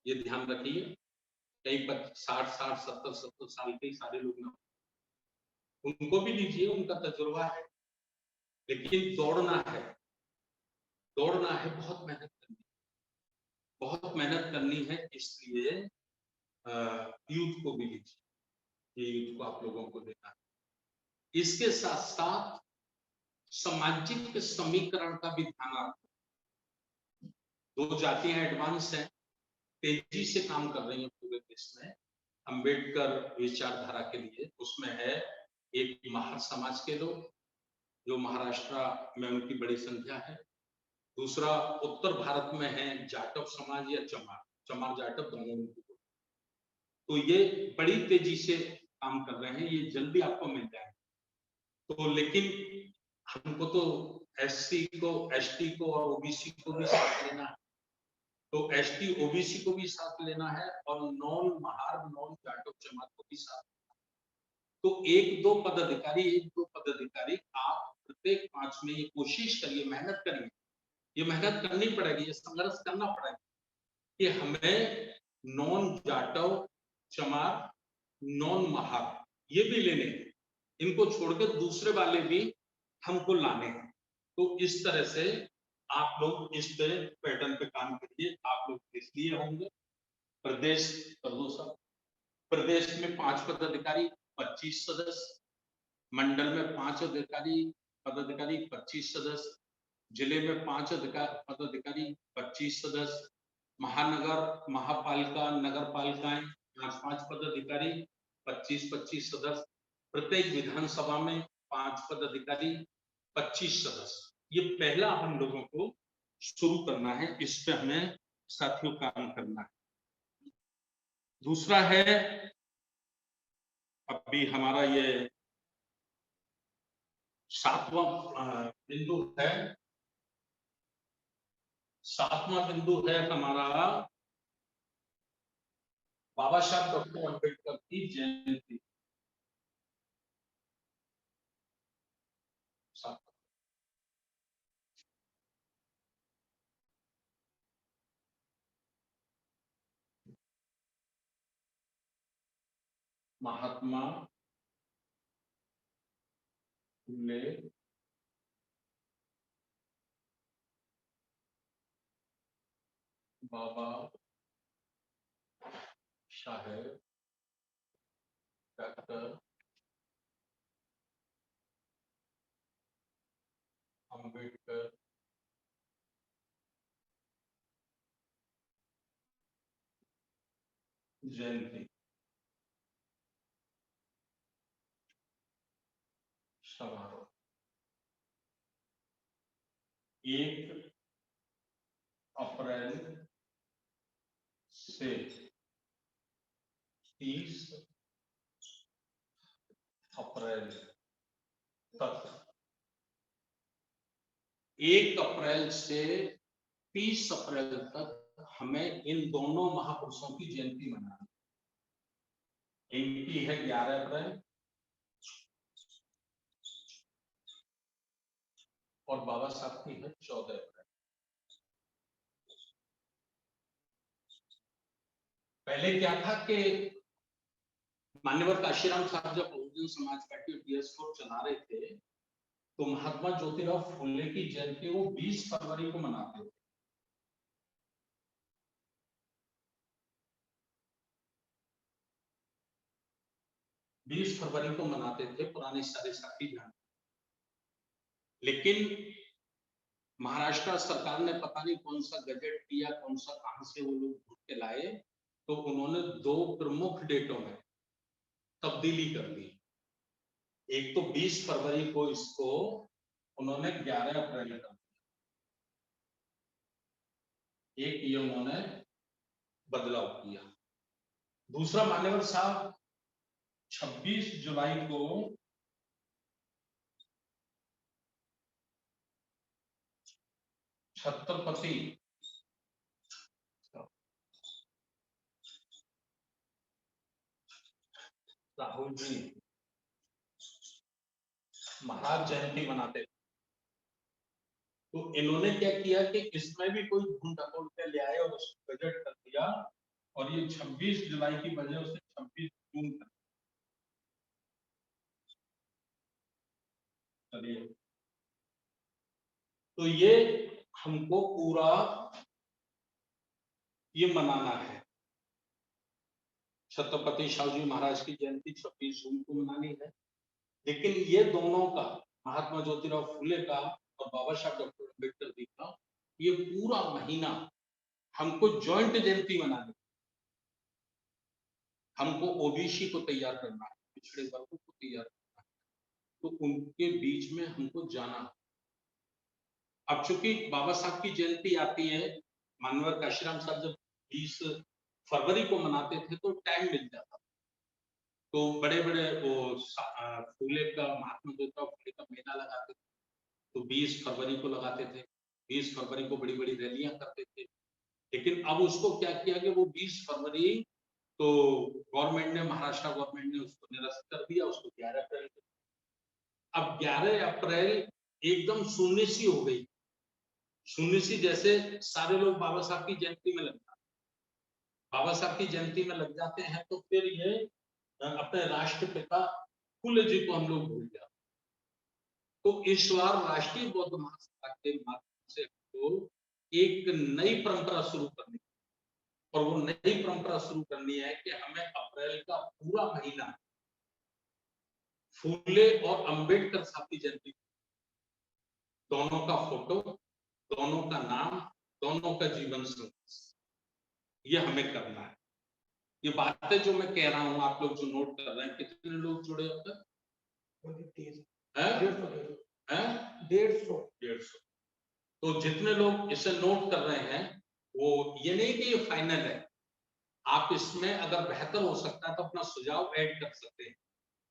ये ध्यान रखिए। कई 60, 70 साल के सारे लोग ना, उनको भी लीजिए, उनका तजुर्बा है। लेकिन दौड़ना है, दौड़ना है, बहुत मेहनत करनी है, बहुत मेहनत करनी है। इसलिए यूथ को भी लीजिए, ये यूथ को आप लोगों को देना है। इसके साथ साथ सामाजिक समीकरण का भी ध्यान रखना। दो जातियां एडवांस हैं, तेजी से काम कर रही हैं पूरे देश में अंबेडकर विचारधारा के लिए। उसमें है एक महार समाज के लोग जो महाराष्ट्र में उनकी बड़ी संख्या है, दूसरा उत्तर भारत में है जाटव समाज या चमार जाटव दोनों में। तो ये बड़ी तेजी से काम कर रहे हैं, ये जल्दी आपको मिल जाएगा। तो लेकिन हमको तो एससी को, एसटी को और ओबीसी को भी साथ लेना है, तो एसटी ओबीसी को भी साथ लेना है और नॉन महार नॉन जाटव जमात को भी साथ लेना है। तो एक दो पदाधिकारी आप प्रत्येक 5 में ये कोशिश करिए, मेहनत करिए, ये मेहनत करनी पड़ेगी, ये संघर्ष करना पड़ेगा कि हमें नॉन जाटव चमार नॉन महार ये भी लेने हैं, इनको छोड़कर दूसरे वाले भी हमको लाने हैं। तो इस तरह से आप लोग इस पैटर्न पे काम करिए। आप लोग इसलिए होंगे प्रदेश कर दो सब, प्रदेश में 5 पदाधिकारी 25 सदस्य, मंडल में 5 पदाधिकारी 25 सदस्य, जिले में 5 पदाधिकारी 25 सदस्य, महानगर महापालिका नगर पालिकाएं 5 पदाधिकारी 25 सदस्य, प्रत्येक विधानसभा में 5 पदाधिकारी 25 सदस्य। ये पहला हम लोगों को शुरू करना है, इस पे हमें साथियों काम करना है। दूसरा है अभी हमारा ये 7वां बिंदु है, 7वां बिंदु है हमारा बाबा साहब डॉक्टर अम्बेडकर की जयंती। महात्मा फुले बाबा साहेब डॉक्टर अम्बेडकर जयंती समारोह 1 अप्रैल से 30 अप्रैल तक, 1 अप्रैल से 30 अप्रैल तक हमें इन दोनों महापुरुषों की जयंती मनानी। इनकी है 11 अप्रैल और बाबा साहब की है 14 अप्रैल। पहले क्या था कि मान्यवर काशीराम साहब जब बहुजन समाज पार्टी DS4 चला रहे थे तो महात्मा ज्योतिराव फुले की जयंती वो 20 फरवरी को मनाते थे। बीस फरवरी को मनाते थे, पुराने सारे साथी जानते। लेकिन महाराष्ट्र सरकार ने पता नहीं कौन सा गजट किया, कौन सा कहां से वो लोग ढूंढ के लाए, तो उन्होंने 2 प्रमुख डेटों में तब्दीली कर दी। एक तो 20 फरवरी को इसको उन्होंने 11 अप्रैल कर दिया, एक ये उन्होंने बदलाव किया। दूसरा मान्यवर साहब 26 जुलाई को छत्रपति राहुल जी महाराज जयंती मनाते थे। तो इन्होंने क्या किया कि इसमें भी कोई ढूंढ ढकोल के ले आए और उसको बजट कर दिया और ये 26 जुलाई की वजह उसे 26 जून कर दिया। तो ये हमको पूरा ये मनाना है। छत्रपति शिवाजी महाराज की जयंती 26 जून को मनानी है, लेकिन ये दोनों का महात्मा ज्योतिराव फुले का और बाबा साहब डॉक्टर अम्बेडकर जी का ये पूरा महीना हमको जॉइंट जयंती मनानी, हमको ओबीसी को तैयार करना है, पिछड़े वर्गों को तैयार करना है, तो उनके बीच में हमको जाना। अब चूंकि बाबा साहब की जयंती आती है, मानवर काशीराम साहब जब 20 फरवरी को मनाते थे तो टाइम मिल जाता, तो बड़े बड़े वो फूले का, महात्मा ज्योतिराव फुले का मेला लगाते थे, तो 20 फरवरी को लगाते थे, 20 फरवरी को बड़ी बड़ी रैलियां करते थे। लेकिन अब उसको क्या किया कि वो 20 फरवरी तो गवर्नमेंट ने, महाराष्ट्र गवर्नमेंट ने उसको निरस्त कर दिया, उसको 11 अप्रैल। अब 11 अप्रैल एकदम शून्य सी हो गई, शून्य सी, जैसे सारे लोग बाबा साहब की जयंती में लग जाते, बाबा साहब की जयंती में लग जाते हैं, तो फिर ये अपने राष्ट्रपिता फुले जी को हम लोग भूल जाते। तो इस बार राष्ट्रीय बौद्ध महासभा के माध्यम से तो एक नई परंपरा शुरू करनी, और वो नई परंपरा शुरू करनी है कि हमें अप्रैल का पूरा महीना फूले और अंबेडकर साहब की जयंती, दोनों का फोटो, दोनों का नाम, दोनों का जीवन संघर्ष, ये हमें करना है। ये बातें जो मैं कह रहा हूं, आप लोग जो नोट कर रहे हैं, कितने लोग जुड़े होते हैं? 150। तो जितने लोग इसे नोट कर रहे हैं, वो ये नहीं कि ये फाइनल है, आप इसमें अगर बेहतर हो सकता है तो अपना सुझाव ऐड कर सकते हैं।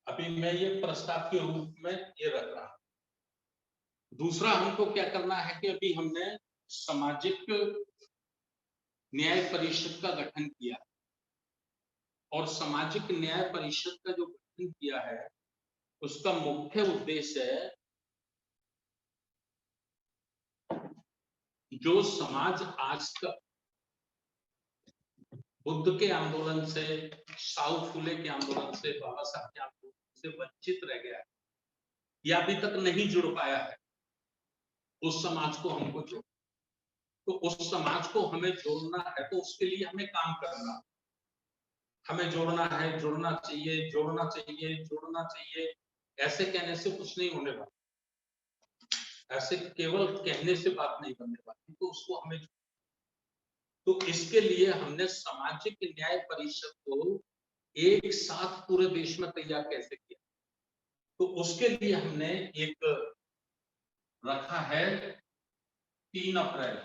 अभी मैं ये प्रस्ताव के रूप में ये रख रहा हूं। दूसरा हमको क्या करना है कि अभी हमने सामाजिक न्याय परिषद का गठन किया, और सामाजिक न्याय परिषद का जो गठन किया है उसका मुख्य उद्देश्य है जो समाज आज तक बुद्ध के आंदोलन से, साउ फुले के आंदोलन से, बाबा साहब के आंदोलन से वंचित रह गया है या अभी तक नहीं जुड़ पाया है, उस समाज को हमको जोड़, तो उस समाज को हमें जोड़ना है, तो उसके लिए हमें काम करना, हमें जोड़ना है, जोड़ना चाहिए, जोड़ना चाहिए, जोड़ना चाहिए। ऐसे कहने से कुछ नहीं होने वाला, ऐसे केवल कहने से बात नहीं बनने वाली, तो उसको हमें, तो इसके लिए हमने सामाजिक न्याय परिषद को एक साथ पूरे देश में तैयार कैसे किया, तो उसके लिए हमने एक रखा है 3 अप्रैल,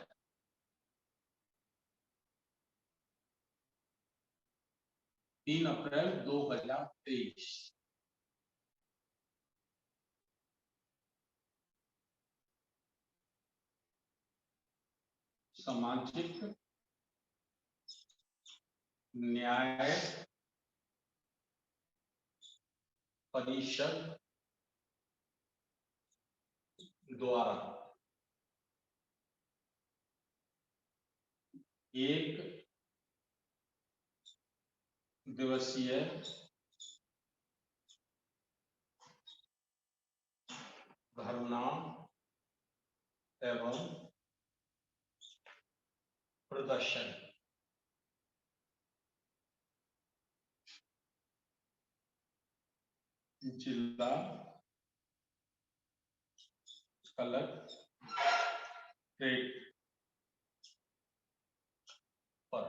3 अप्रैल 2023, सामाजिक न्याय परिषद द्वारा एक दिवसीय धरना एवं प्रदर्शन, जिला कलेक्ट्रेट पर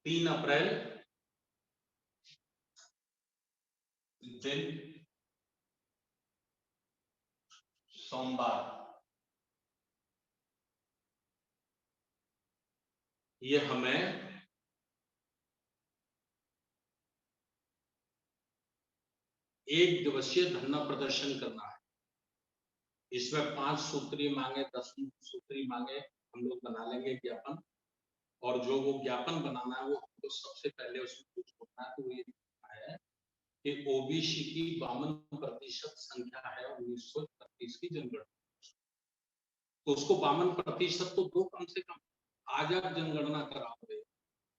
3 अप्रैल दिन सोमवार, ये हमें एक दिवसीय धरना प्रदर्शन करना है। इसमें 5 सूत्री मांगे, 10 सूत्री मांगे, हम लोग बना लेंगे ज्ञापन, और जो वो ज्ञापन बनाना है वो हमको सबसे पहले उसमें कुछ होना है, तो ये लिखना है कि ओबीसी की 52% संख्या है 1931 की जनगणना, तो उसको 52% तो दो कम से कम, आज आप जनगणना कराओगे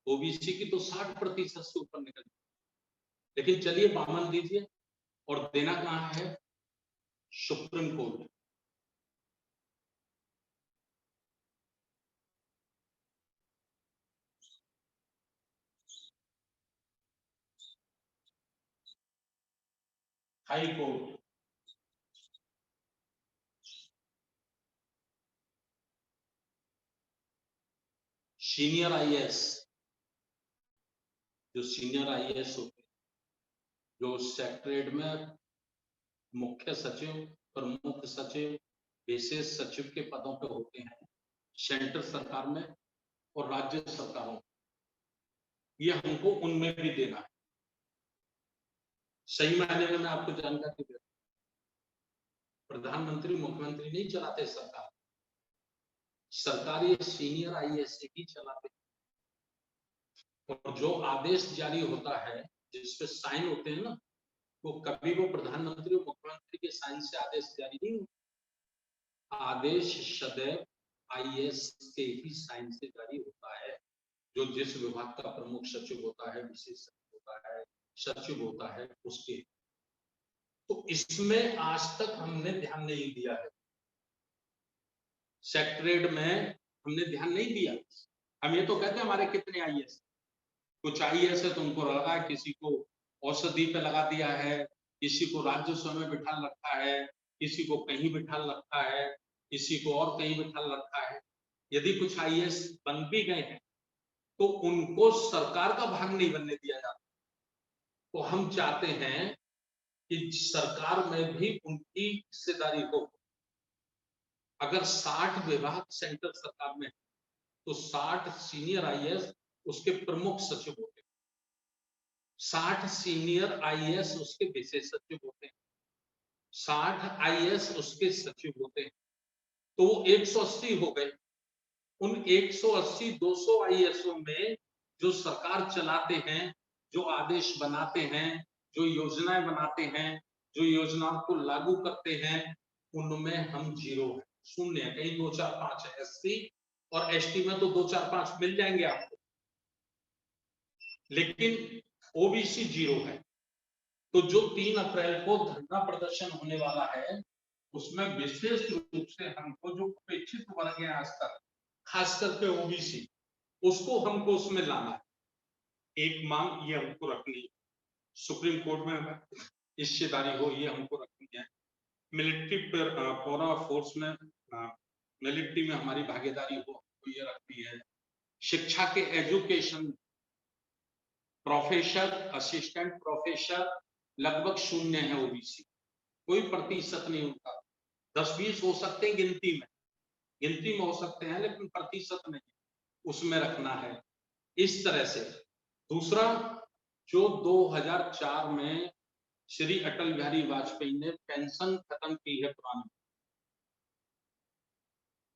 ओबीसी की तो 60% से ऊपर निकल, लेकिन चलिए 52 दीजिए, और देना कहाँ है? Supreme court. High court, senior IAS, जो सीनियर आईएएस होते हैं, जो सेक्रेटरीट में मुख्य सचिव, प्रमुख सचिव, विशेष सचिव के पदों पे होते हैं सेंट्रल सरकार में और राज्य सरकारों में, ये हमको उनमें भी देना है। सही मायने में मैं आपको जानकारी दे रहा हूं, प्रधानमंत्री मुख्यमंत्री नहीं चलाते सरकार, सरकार ये सीनियर आईएएस ही चलाते। और जो आदेश जारी होता है जिसपे साइन होते हैं ना, वो कभी वो प्रधानमंत्री और मुख्यमंत्री के साइन से आदेश जारी नहीं होता। आदेश सदैव आईएएस के ही साइन से जारी होता है, जो जिस विभाग का प्रमुख सचिव होता है, विशेष सचिव होता है, सचिव होता है, उसके। तो इसमें आज तक हमने ध्यान नहीं दिया है, सेक्रेटरीट में हमने ध्यान नहीं दिया। हम ये तो कहते हैं हमारे कितने आईएएस, कुछ आईएएस है तो उनको लगा, किसी को औषधि पे लगा दिया है, किसी को राज्यसभा में बिठा रखा है, किसी को कहीं बिठा रखा है, किसी को और कहीं बिठा रखा है। यदि कुछ आईएएस बन भी गए हैं तो उनको सरकार का भाग नहीं बनने दिया जाता। तो हम चाहते हैं कि सरकार में भी उनकी हिस्सेदारी हो। अगर 60 विभाग सेंट्रल सरकार में तो 60 सीनियर आईएएस उसके प्रमुख सचिव होते हैं, 60 सीनियर आईएएस उसके विशेष सचिव होते हैं, 60 आईएएस उसके सचिव होते हैं। तो वो 180 हो गए। उन 180 200 आईएएसओ में जो सरकार चलाते हैं, जो आदेश बनाते हैं, जो योजनाएं बनाते हैं, जो योजनाओं को लागू करते हैं, उनमें हम जीरो है, शून्य है। कहीं 2 4 5 है एससी और एसटी में तो 2 4 5 मिल जाएंगे आपको, लेकिन ओबीसी जीरो है। तो जो 3 अप्रैल को धरना प्रदर्शन होने वाला है, उसमें विशेष रूप से हमको जो उपेक्षित वर्ग है आज तक, खास करके ओबीसी, उसको हमको उसमें लाना है। एक मांग ये हमको रखनी है, सुप्रीम कोर्ट में हिस्सेदारी हो, ये हमको रखनी है। मिलिट्री पर पूरा फोर्स में मिलिट्री में हमारी भागीदारी हो, तो ये रखनी है। शिक्षा के एजुकेशन, प्रोफेसर, असिस्टेंट प्रोफेसर लगभग शून्य है ओबीसी, कोई प्रतिशत नहीं उनका। 10-20 हो सकते हैं गिनती में हो सकते हैं, लेकिन प्रतिशत नहीं, उसमें रखना है। इस तरह से दूसरा, जो 2004 में श्री अटल बिहारी वाजपेयी ने पेंशन खत्म की है पुरानी,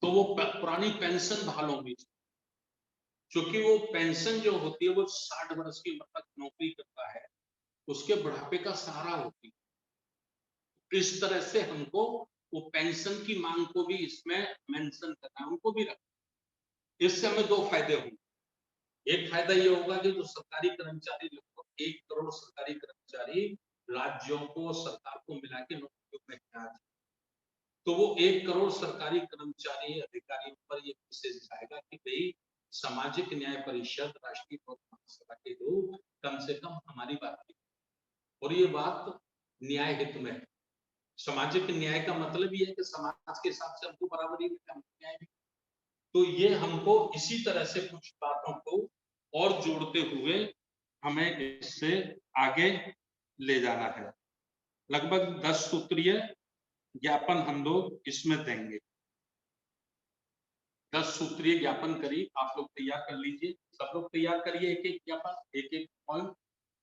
तो वो पुरानी पेंशन बहाल होगी, क्योंकि वो पेंशन जो होती है वो 60 वर्ष की उम्र तक नौकरी करता है, उसके बुढ़ापे का सहारा होती है। इस तरह से हमको वो पेंशन की मांग को भी इसमें मेंशन करना है, उनको भी रखना। इससे हमें 2 फायदे होंगे। एक फायदा ये होगा कि जो सरकारी कर्मचारी, लगभग 1 करोड़ सरकारी कर्मचारी राज्यों को, सरकार को मिला के नौकरियों में हैं, तो वो 1 करोड़ सरकारी कर्मचारी अधिकारियों पर ये मैसेज जाएगा कि भाई सामाजिक न्याय परिषद, राष्ट्रीय लोक महासभा के लोग कम से कम हमारी बात की, और ये बात न्याय हित में है। सामाजिक न्याय का मतलब ये है कि समाज के हिसाब से हमको बराबरी में न्याय भी। तो ये हमको इसी तरह से कुछ बातों को और जोड़ते हुए हमें इससे आगे ले जाना है। लगभग 10 सूत्रीय ज्ञापन हम लोग इसमें देंगे। 10 सूत्रीय ज्ञापन करीब आप लोग तैयार कर लीजिए, सब लोग तैयार करिए, एक एक ज्ञापन, एक एक पॉइंट,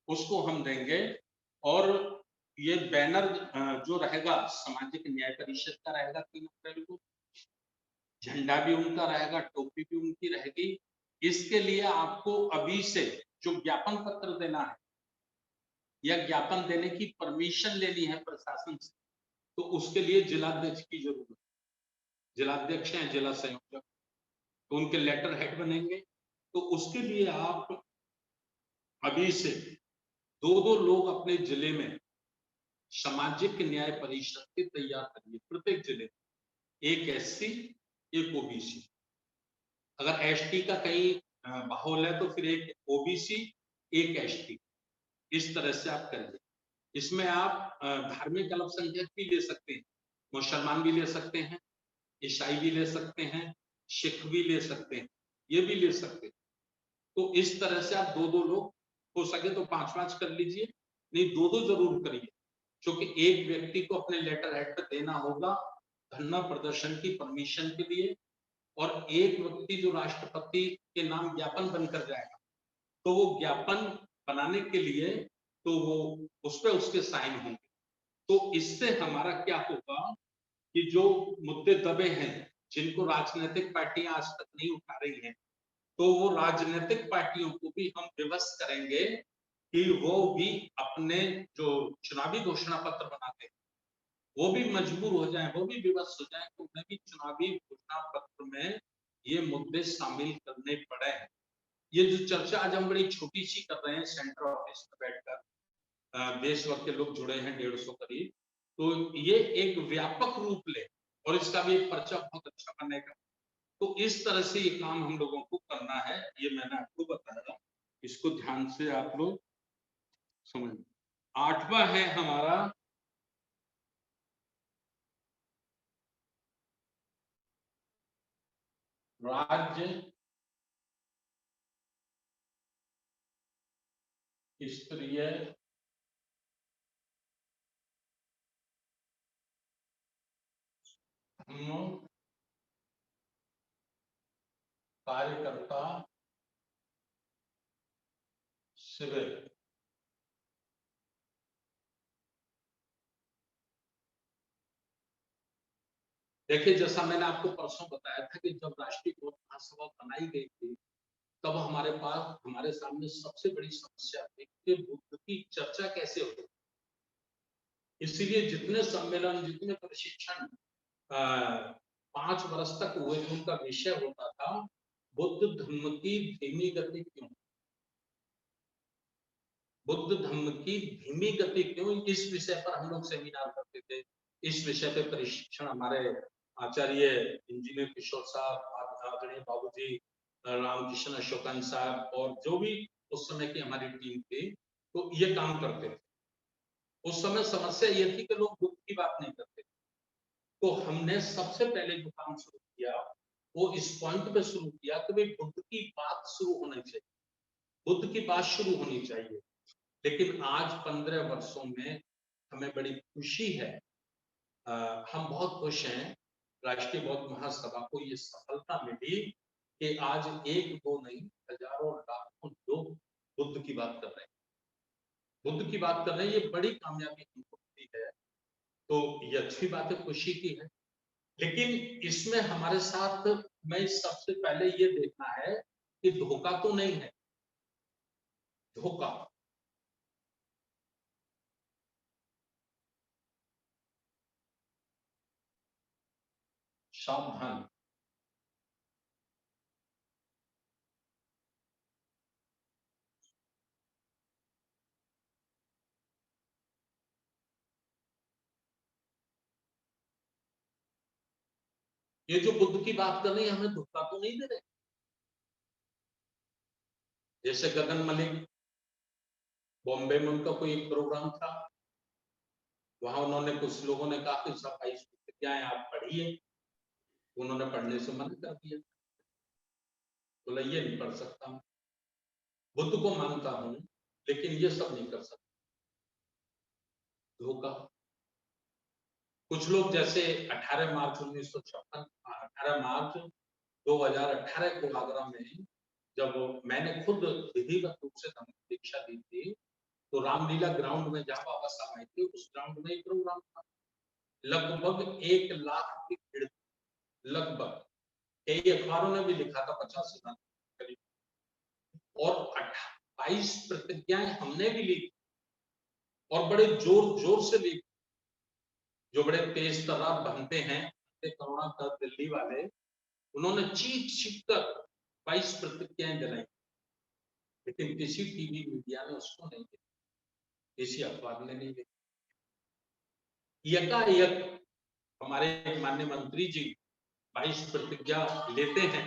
उसको हम देंगे। और ये बैनर जो रहेगा सामाजिक न्याय परिषद का रहेगा 3 अप्रैल को, झंडा भी उनका रहेगा, टोपी भी उनकी रहेगी। इसके लिए आपको अभी से जो ज्ञापन पत्र देना है या ज्ञापन देने की परमिशन लेनी है प्रशासन से, तो उसके लिए जिलाध्यक्ष की जरूरत है। जिलाध्यक्ष हैं, जिला संयोजक, तो उनके लेटर हेड बनेंगे। तो उसके लिए आप अभी से 2-2 लोग अपने जिले में सामाजिक न्याय परिषद के तैयार करिए, प्रत्येक जिले में, एक एससी, एक ओबीसी। अगर एसटी का कहीं माहौल है तो फिर एक ओबीसी, एक एसटी, इस तरह से आप करिए। इसमें आप धार्मिक अल्पसंख्यक भी ले सकते हैं, मुसलमान भी ले सकते हैं, ईसाई भी ले सकते हैं, सिख भी ले सकते हैं, ये भी ले सकते हैं। तो इस तरह से आप 2-2 लोग, हो सके तो 5-5 कर लीजिए, नहीं 2-2 जरूर करिए, क्योंकि एक व्यक्ति को अपने लेटर हेड पे देना होगा धरना प्रदर्शन की परमिशन के लिए, और एक व्यक्ति जो राष्ट्रपति के नाम ज्ञापन बनकर जाएगा, तो वो ज्ञापन बनाने के लिए तो वो उस पे उसके साइन होंगे। तो इससे हमारा क्या होगा कि जो मुद्दे दबे हैं, जिनको राजनीतिक पार्टियां आज तक नहीं उठा रही हैं, तो वो राजनीतिक पार्टियों को भी हम विवश करेंगे कि वो भी अपने जो चुनावी घोषणा पत्र बनाते हैं, वो भी मजबूर हो जाएं, वो भी विवश हो जाएं, तो उन्हें भी चुनावी घोषणा पत्र में ये मुद्दे शामिल करने पड़े हैं। ये जो चर्चा आज हम बड़ी छोटी सी कर रहे हैं, सेंट्रल ऑफिस में बैठकर देश भर के लोग जुड़े हैं 150 करीब, तो ये एक व्यापक रूप ले और इसका भी एक पर्चा बहुत अच्छा बनेगा। तो इस तरह से ये काम हम लोगों को करना है, ये मैंने आपको बताया, इसको ध्यान से आप लोग समझ। 8वां है हमारा राज्य स्तरीय कार्यकर्ता शिविर। देखिए, जैसा मैंने आपको परसों बताया था कि जब राष्ट्रीय लोक महासभा बनाई गई थी, तब हमारे पास, हमारे सामने सबसे बड़ी समस्या थी कि बुद्ध की चर्चा कैसे हो। इसीलिए जितने सम्मेलन, जितने प्रशिक्षण 5 वर्ष तक हुए, उनका विषय होता था बुद्ध धर्म की धीमी गति क्यों, बुद्ध धर्म की धीमी गति क्यों, इस विषय पर हम लोग सेमिनार करते थे। इस विषय पे प्रशिक्षण हमारे आचार्य इंजीनियर किशोर साहब, आदरणीय बाबूजी रामकिशन अशोकन साहब और जो भी उस समय की हमारी टीम थी, तो ये काम करते थे। उस समय समस्या ये थी कि लोग बुद्ध की बात नहीं करते। तो हमने सबसे पहले जो काम शुरू किया वो इस पॉइंट पे शुरू किया कि भाई बुद्ध की बात शुरू होनी चाहिए, बुद्ध की बात शुरू होनी चाहिए। लेकिन आज 15 वर्षों में हमें बड़ी खुशी है, हम बहुत खुश हैं, राष्ट्रीय बौद्ध महासभा को ये सफलता मिली कि आज 1-2 नहीं, हजारों लाखों लोग बुद्ध की बात कर रहे हैं, बुद्ध की बात कर रहे हैं। ये बड़ी कामयाबी हमको मिली है, तो ये अच्छी बात है, खुशी की है। लेकिन इसमें हमारे साथ में सबसे पहले ये देखना है कि धोखा तो नहीं है, धोखा सावधान। ये जो बुद्ध की बात कर रहे हैं, हमें धोखा तो नहीं दे रहे। जैसे गगन मलिक, बॉम्बे में उनका कोई एक प्रोग्राम था, वहां उन्होंने, कुछ लोगों ने कहा कि सब 22 प्रतिज्ञाएं आप पढ़िए, उन्होंने पढ़ने से मना कर दिया, बोला ये नहीं पढ़ सकता हूं। बुद्ध को मानता हूं लेकिन ये सब नहीं कर सकता, धोखा। कुछ लोग जैसे 18 मार्च 1956, 18 मार्च 2018 को आगरा में जब मैंने खुद विधिवत रूप से धम्म दीक्षा दी थी, तो रामलीला ग्राउंड में जहां बाबा साहब आए थे, उस ग्राउंड में एक प्रोग्राम था, लगभग 1 लाख की भीड़, लगभग। कई अखबारों ने भी लिखा था 50,000 करीब, और 22 प्रतिज्ञाएं हमने भी ली और बड़े जोर जोर से ली। जो बड़े तेज तर्रार बनते हैं करुणा कर दिल्ली वाले, उन्होंने चीख चीख कर 22 प्रतिज्ञाएं दिलाई, लेकिन किसी टीवी मीडिया ने उसको नहीं देखा, किसी अखबार ने नहीं देखा। यकायक हमारे माननीय मंत्री जी 22 प्रतिज्ञा लेते हैं,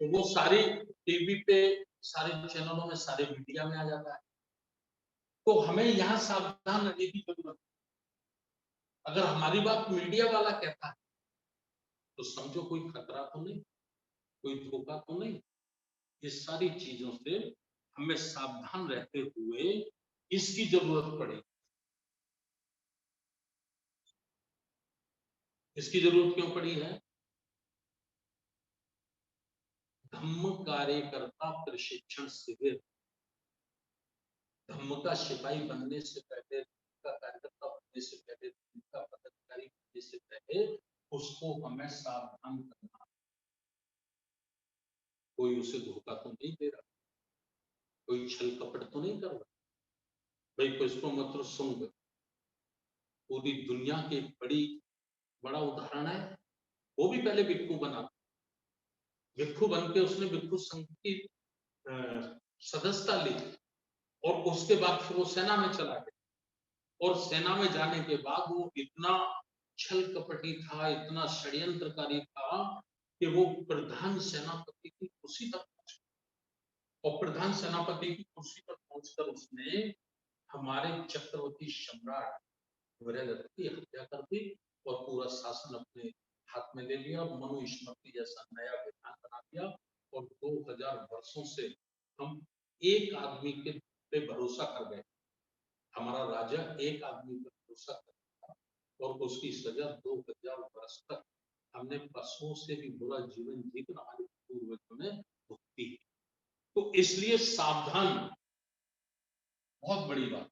तो वो सारी टीवी पे, सारे चैनलों में, सारे मीडिया में आ जाता है। तो हमें यहाँ सावधान रहने की जरूरत है। अगर हमारी बात मीडिया वाला कहता है तो समझो कोई खतरा तो नहीं, कोई धोखा तो नहीं। इस सारी चीजों से हमें सावधान रहते हुए इसकी जरूरत पड़ेगी। इसकी जरूरत क्यों पड़ी है? धम्म कार्यकर्ता प्रशिक्षण शिविर, धम्म का सिपाही बनने से पहले, धम्म का कार्यकर्ता बनने से पहले, धम्म का पदाधिकारी बनने से पहले उसको हमें सावधान करना। कोई उसे धोखा तो नहीं दे रहा, कोई छल कपट तो नहीं कर रहा। भाई पुष्प मत्र संघ पूरी दुनिया की एक बड़ा उदाहरण है। वो भी पहले भिक्षु बना, भिक्षु बन के उसने भिक्षु संघ की सदस्यता ली और उसके बाद फिर वो सेना में चला गया। और सेना में जाने के बाद वो इतना छल कपटी था, इतना षड्यंत्रकारी था कि वो प्रधान सेनापति की कुर्सी तक पहुंच गया। और प्रधान सेनापति की कुर्सी पर पहुंचकर उसने हमारे चक्रवर्ती सम्राट वीरदत्त की हत्या कर दी और पूरा शासन अपने हाथ में ले लिया। मनुस्मृति जैसा नया विधान बना दिया और 2000 वर्षों से हम एक आदमी के पे भरोसा कर गए। हमारा राजा एक आदमी पर भरोसा करता था और उसकी सजा 2000 वर्ष तक हमने पशुओं से भी बुरा जीवन जीकर हमारे पूर्वजों ने भुगती है। तो इसलिए सावधान बहुत बड़ी बात।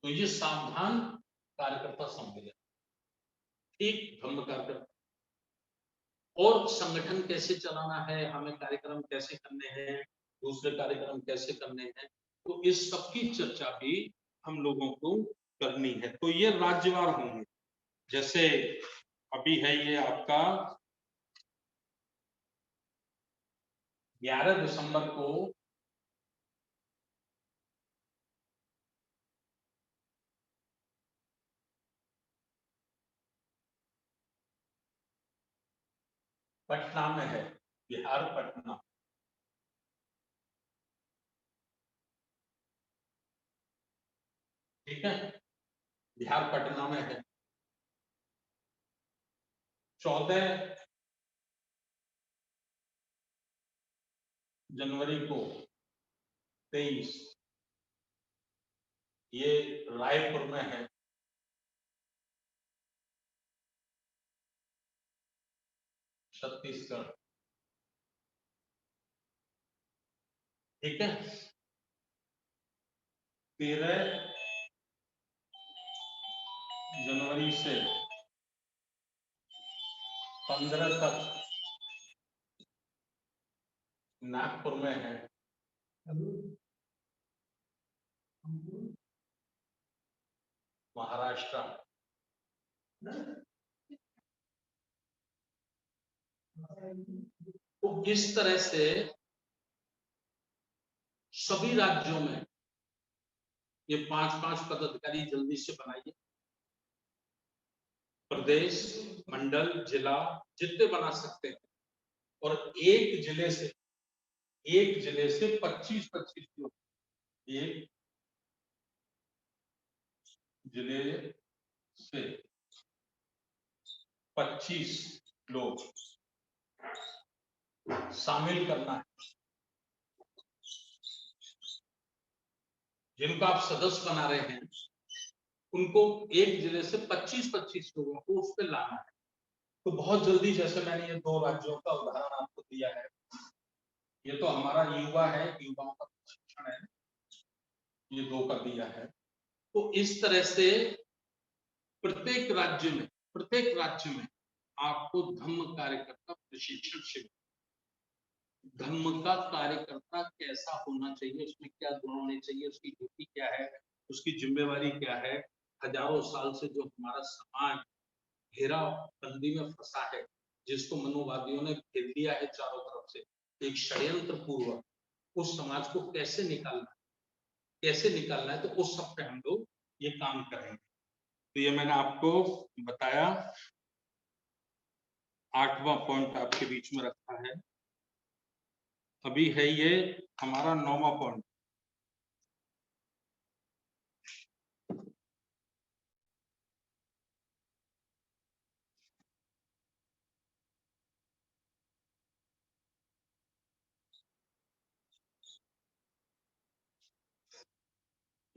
तो ये सावधान कार्यकर्ता सम्मेलन, एक धम्म कार्यकर्ता, और संगठन कैसे चलाना है, हमें कार्यक्रम कैसे करने हैं, दूसरे कार्यक्रम कैसे करने हैं, तो इस सब की चर्चा भी हम लोगों को करनी है। तो ये राज्यवार होंगे। जैसे अभी है ये आपका 11 दिसंबर को पटना में है, बिहार पटना। ठीक है, बिहार पटना में है। 14 जनवरी को 23 ये रायपुर में है। छत्तीसगढ़। ठीक है, 13 जनवरी से 15 तक नागपुर में है। महाराष्ट्र। तो इस तरह से सभी राज्यों में ये 5-5 पदाधिकारी जल्दी से बनाइए। प्रदेश, मंडल, जिला जितने बना सकते हैं, और एक जिले से 25-25 लोग, एक जिले से 25 लोग शामिल करना है। जिनको आप सदस्य बना रहे हैं उनको एक जिले से 25-25 लोगों को उस पर लाना है। तो बहुत जल्दी, जैसे मैंने ये 2 राज्यों का उदाहरण आपको दिया है, ये तो हमारा युवा है, युवाओं का प्रशिक्षण है, ये 2 का दिया है। तो इस तरह से प्रत्येक राज्य में आपको धम्म कार्यकर्ता प्रशिक्षण शिविर, धम्म का कार्यकर्ता कैसा होना चाहिए, उसमें क्या गुण होने चाहिए, उसकी ड्यूटी क्या है, उसकी जिम्मेवारी क्या है। हजारों साल से जो हमारा समाज घेराबंदी में फंसा है, जिसको मनोवादियों ने घेर लिया है चारों तरफ से एक षड्यंत्र पूर्वक, उस समाज को कैसे निकालना है, तो उस सब पे हम लोग ये काम करेंगे। तो ये मैंने आपको बताया, 8वां पॉइंट आपके बीच में रखा है। अभी है ये हमारा 9वां पॉइंट।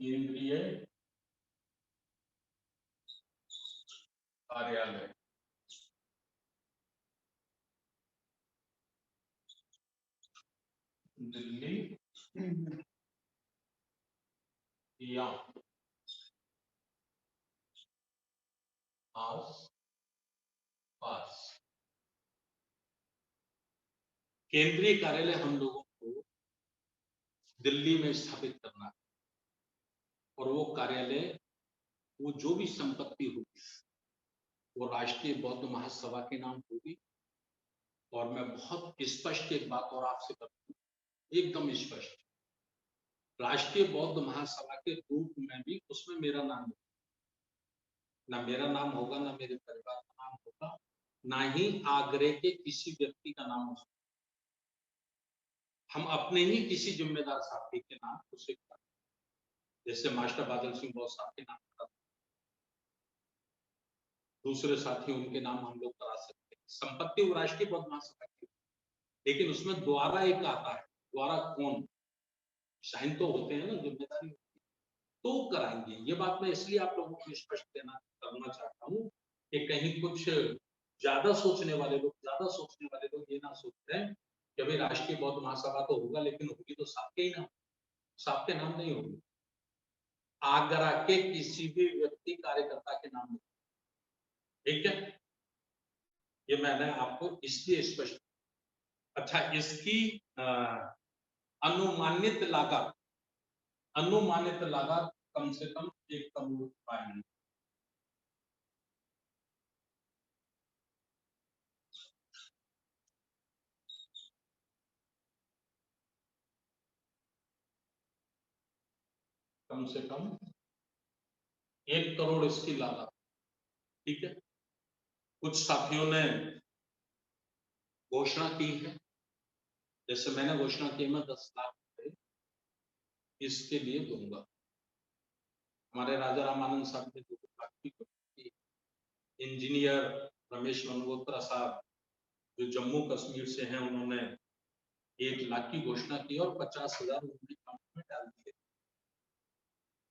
केंद्रीय कार्यालय दिल्ली या आस पास। केंद्रीय कार्यालय हम लोगों को दिल्ली में स्थापित करना है और वो कार्यालय, वो जो भी संपत्ति होगी वो राष्ट्रीय बौद्ध महासभा के नाम होगी। और मैं बहुत स्पष्ट एक बात और आपसे बताऊं, एकदम स्पष्ट, राष्ट्रीय बौद्ध महासभा के रूप में भी उसमें मेरा नाम नहीं, ना मेरा नाम होगा, ना मेरे परिवार का नाम होगा, ना ही आगरे के किसी व्यक्ति का नाम हो सकता। हम अपने ही किसी जिम्मेदार साथी के नाम उसे करें, जैसे मास्टर बादल सिंह बहुत साहब के नाम करा, दूसरे साथी उनके नाम हम लोग करा सकते हैं। संपत्ति वो राष्ट्रीय बौद्ध महासभा की, लेकिन उसमें द्वारा एक आता है, द्वारा कौन, साइन तो होते हैं ना, जिम्मेदारी तो कराएंगे। ये बात मैं इसलिए आप लोगों को स्पष्ट करना चाहता हूँ कि कहीं कुछ ज्यादा सोचने वाले लोग ये ना सोच रहे हैं कि अभी राष्ट्रीय बौद्ध महासभा तो होगा, लेकिन होगी तो साहब के ही नाम, साहब के नाम नहीं होगी, आगरा के किसी भी व्यक्ति कार्यकर्ता के नाम नहीं। ठीक है, ये मैंने आपको इसलिए स्पष्ट। अच्छा, इसकी अनुमानित लागत कम से कम 1 करोड़ रुपए है। कम से कम 1 करोड़ इसकी लागत। ठीक है, कुछ साथियों ने घोषणा की है, जैसे मैंने घोषणा की, मैं 10 लाख रुपए इसके लिए दूंगा। हमारे राजा रामानंद साहब ने 2 लाख की घोषणा की। इंजीनियर रमेश मनगोत्रा साहब जो जम्मू कश्मीर से हैं, उन्होंने 1 लाख की घोषणा की और 50,000 उन्होंने अकाउंट में डाल दिए।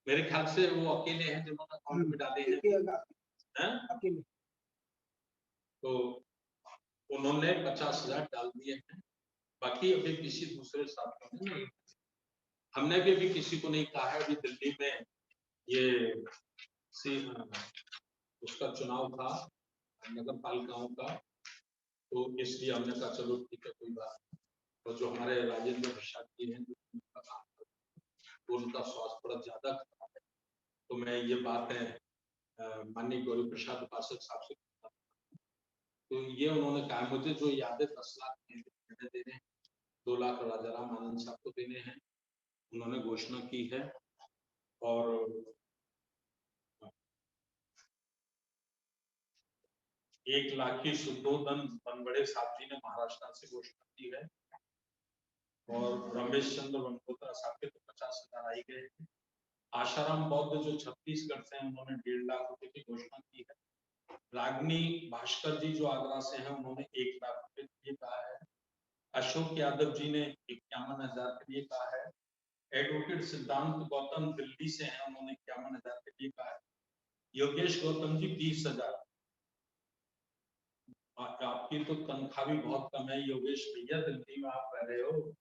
मेरे ख्याल से वो अकेले हैं जिन्होंने अकाउंट में डाले हैं। तो उन्होंने 50,000 डाल दिए हैं, बाकी अभी किसी दूसरे साथियों ने नहीं। हमने भी अभी किसी को नहीं कहा है। अभी दिल्ली में ये उसका चुनाव था नगर पालिकाओं का, तो इसलिए हमने कहा चलो ठीक है, कोई बात नहीं। और जो हमारे राजेंद्र प्रसाद जी हैं, जो उनका काम करते हैं, उनका स्वास्थ्य थोड़ा ज्यादा खराब है, तो मैं ये बात है माननीय गौरी प्रसाद उपासक साहब से, तो ये उन्होंने कहा मुझे जो यादें 10 लाख देने हैं, 2 लाख राजा राम आनंद साहब को देने हैं, उन्होंने घोषणा की है। और 1 लाख की शुद्धोधन बनबड़े साहब जी ने महाराष्ट्र से घोषणा की है। और रमेश चंद्र वनकोत्रा साहब के तो 50,000 आई गए हैं। आशाराम बौद्ध जो छत्तीसगढ़ से हैं, उन्होंने 1.5 लाख रुपए की घोषणा की है। रागनी भास्कर जी जो आगरा से हैं, उन्होंने 1 लाख रुपए के लिए कहा है। अशोक यादव जी ने 51,000 के लिए कहा है। एडवोकेट सिद्धांत गौतम दिल्ली से हैं, उन्होंने 51,000 के लिए कहा है। योगेश गौतम जी 20,000। आपकी तो तनख्वाह भी बहुत कम है योगेश भैया, दिल्ली में आप रह रहे हो,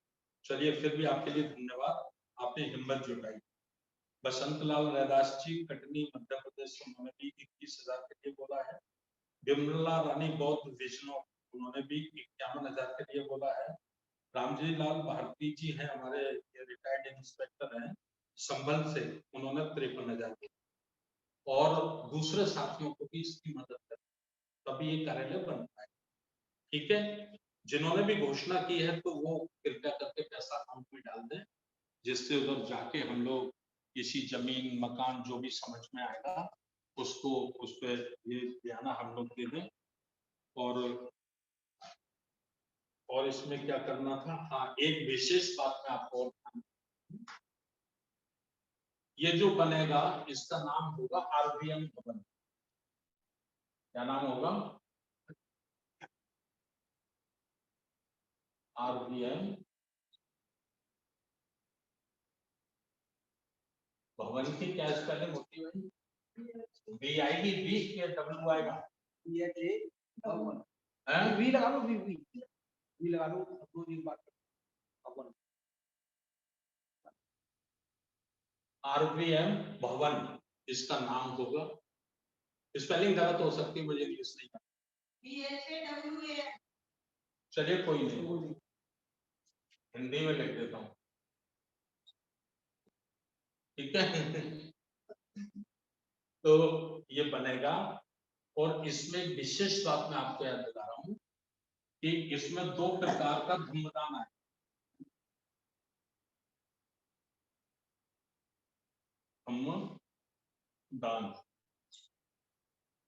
चलिए फिर भी आपके लिए धन्यवाद, आपने हिम्मत जुटाई। बसंत लाल रैदास जी कटनी मध्य प्रदेश से, उन्होंने भी 21,000 के लिए बोला है। विमला रानी बौद्ध विष्णु, उन्होंने भी 51,000 के लिए बोला है। रामजी लाल भारती जी हैं, हमारे रिटायर्ड इंस्पेक्टर हैं संभल से, उन्होंने 53,000 दिए। और दूसरे साथियों को भी इसकी मदद करें, तभी ये कार्यालय बन पाए। ठीक है, जिन्होंने भी घोषणा की है तो वो कृपया करके पैसा अकाउंट में डाल दें, जिससे उधर जाके हम लोग किसी जमीन मकान जो भी समझ में आएगा उसको उस पर ये बयाना हम लोग दे दें। और इसमें क्या करना था, हाँ, एक विशेष बात मैं आपको और, ये जो बनेगा इसका नाम होगा आरबीएम भवन। क्या नाम होगा? आरबीएम भवन की क्या स्पेलिंग होती है भाई? बी आएगी, बी के डब्ल्यू आएगा, हैं? वी लगा लो, वी लगा लो, दो दिन बाद भवन। RVM भवन इसका नाम होगा। स्पेलिंग गलत हो सकती है, मुझे इंग्लिश नहीं आता। चलिए कोई नहीं, हिंदी में लिख देता हूँ, ठीक है। तो ये बनेगा। और इसमें विशेष बात मैं आपको याद दिला रहा हूँ कि इसमें 2 प्रकार का धूमदान है। दान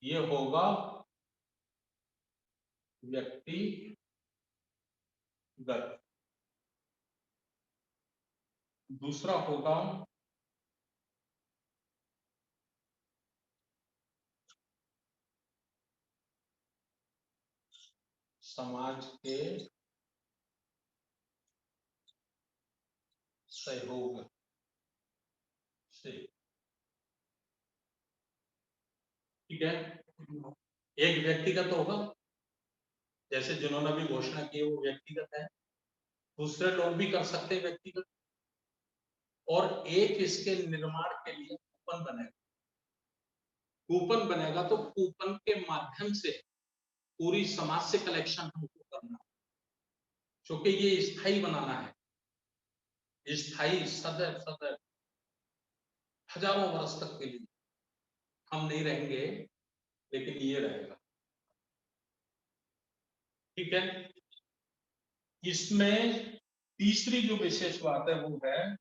ये होगा व्यक्तिगत, दूसरा होगा समाज के सहयोग से, ठीक है। एक व्यक्तिगत होगा, जैसे जिन्होंने भी घोषणा की है वो व्यक्तिगत है, दूसरे लोग भी कर सकते हैं व्यक्तिगत। और एक इसके निर्माण के लिए कूपन बनेगा। कूपन बनेगा तो कूपन के माध्यम से पूरी समाज से कलेक्शन हमको करना, क्योंकि ये स्थायी बनाना है, स्थायी सदैव सदैव हजारों वर्ष तक के लिए हम नहीं रहेंगे, लेकिन ये रहेगा, ठीक है। इसमें तीसरी जो विशेष बात है वो है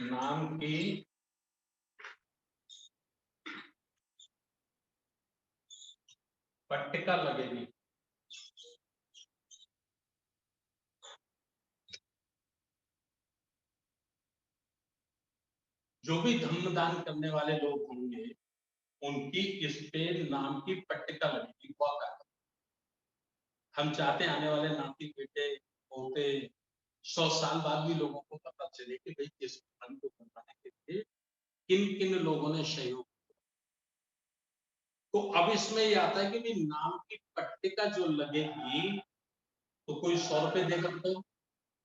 नाम की पट्टिका लगेगी। जो भी धर्मदान करने वाले लोग होंगे उनकी इस पे नाम की पट्टिका लगेगी। हम चाहते हैं आने वाले नाती बेटे पोते 100 साल बाद भी लोगों को पता चले कि भाई इस फन को बनाने के लिए किन किन लोगों ने सहयोग। तो अब इसमें ये आता है कि भाई नाम की पट्टिका जो लगेगी तो कोई 100 रुपए देगा तो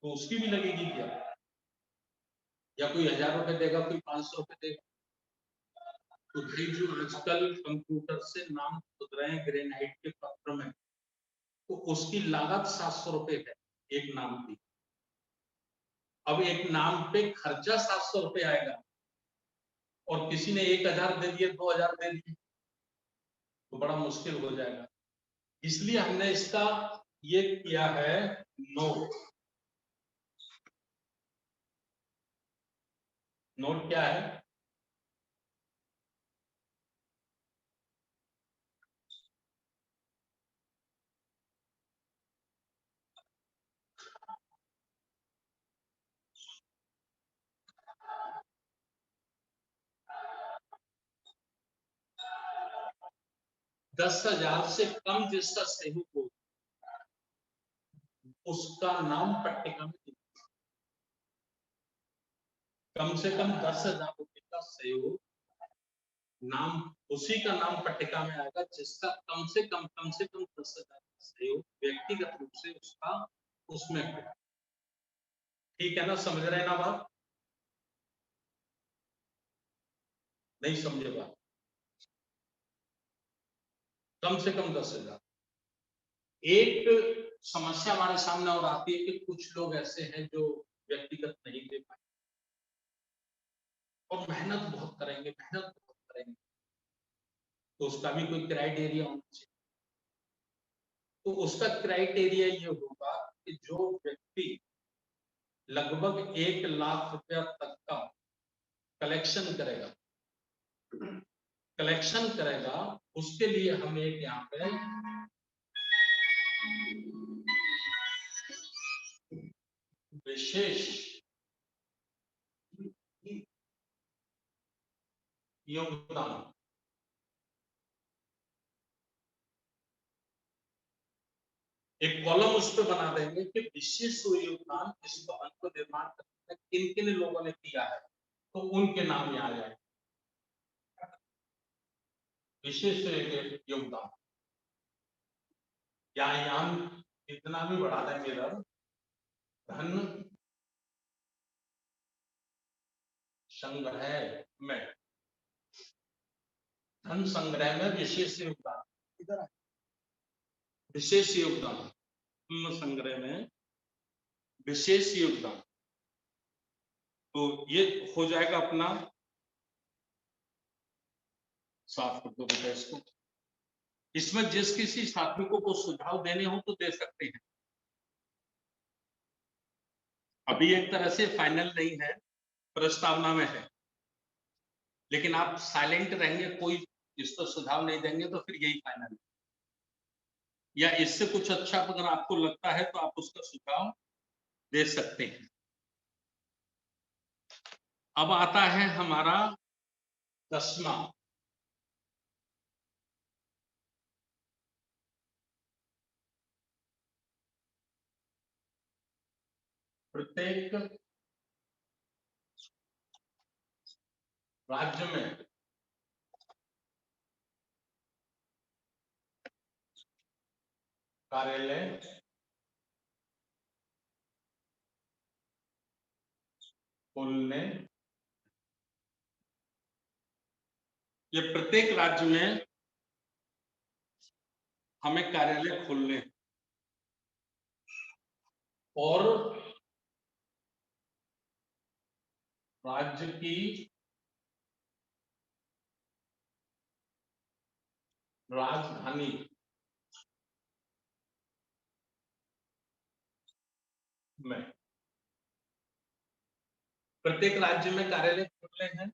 उसकी भी लगेगी क्या, या कोई 1000 रुपए देगा, कोई 500 रुपए देगा। तो भाई जो आजकल कंप्यूटर से नाम खुद रहे हैं ग्रेनाइट के पत्र में, तो उसकी लागत 700 रुपए है एक नाम की। अब एक नाम पे खर्चा 700 रुपए आएगा और किसी ने 1000 दे दिए, 2000 दे दिए, तो बड़ा मुश्किल हो जाएगा। इसलिए हमने इसका ये किया है नोट। नोट क्या है? 10,000 से कम जिसका सहयोग हो उसका नाम पट्टिका में लिखा। कम से कम 10,000 रुपए का सहयोग, नाम उसी का नाम पट्टिका में आएगा जिसका कम से कम 10,000 का सहयोग व्यक्तिगत रूप से उसका उसमें है। ठीक है ना, समझ रहे हैं ना बात? नहीं समझे बात? कम से कम 10,000। एक समस्या हमारे सामने और आती है कि कुछ लोग ऐसे हैं जो व्यक्तिगत नहीं दे पाए और मेहनत बहुत करेंगे, तो उसका भी कोई क्राइटेरिया होना चाहिए। तो उसका क्राइटेरिया ये होगा कि जो व्यक्ति लगभग 1 लाख रुपया तक का कलेक्शन करेगा, उसके लिए हम एक यहाँ पे विशेष योगदान एक कॉलम उस पर बना देंगे कि विशेष योगदान इस भवन को निर्माण करने में किन किन लोगों ने किया है, तो उनके नाम यहाँ आ जाए। विशेष योगदान, या यहाँ इतना भी बढ़ा देंगे इधर, धन संग्रह में, धन संग्रह में विशेष योगदान, इधर विशेष योगदान, धन संग्रह में विशेष योगदान। तो ये हो जाएगा अपना, साफ कर दो बेटा इसको। इसमें जिस किसी साथी को सुझाव देने हो तो दे सकते हैं। अभी एक तरह से फाइनल नहीं है, प्रस्तावना में है, लेकिन आप साइलेंट रहेंगे, कोई इस पर सुझाव नहीं देंगे तो फिर यही फाइनल है। या इससे कुछ अच्छा अगर आपको लगता है तो आप उसका सुझाव दे सकते हैं। अब आता है हमारा 10वां, प्रत्येक राज्य में कार्यालय खोलने, ये प्रत्येक राज्य में हमें कार्यालय खोलने और राज्य की राजधानी में, प्रत्येक राज्य में कार्यालय खोलने हैं,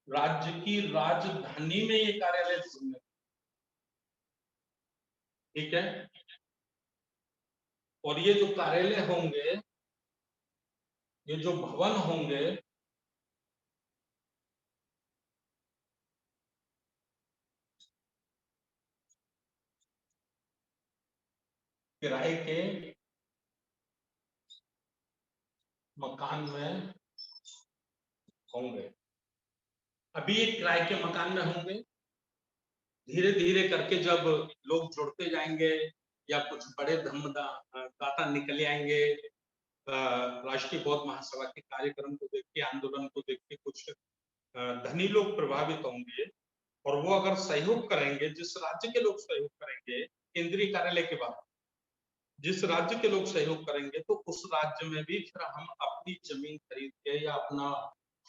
राज्य की राजधानी में ये कार्यालय खोलने, ठीक है। और ये जो कार्यालय होंगे, ये जो भवन होंगे, किराए के मकान में होंगे। अभी ये किराए के मकान में होंगे, धीरे धीरे करके जब लोग जुड़ते जाएंगे या कुछ बड़े दाता निकल आएंगे, राष्ट्रीय बौद्ध महासभा के कार्यक्रम को देख के, आंदोलन को देख के कुछ धनी लोग प्रभावित होंगे, और वो अगर सहयोग करेंगे, जिस राज्य के लोग सहयोग करेंगे, केंद्रीय कार्यालय के बाद जिस राज्य के लोग सहयोग करेंगे, तो उस राज्य में भी फिर हम अपनी जमीन खरीद के या अपना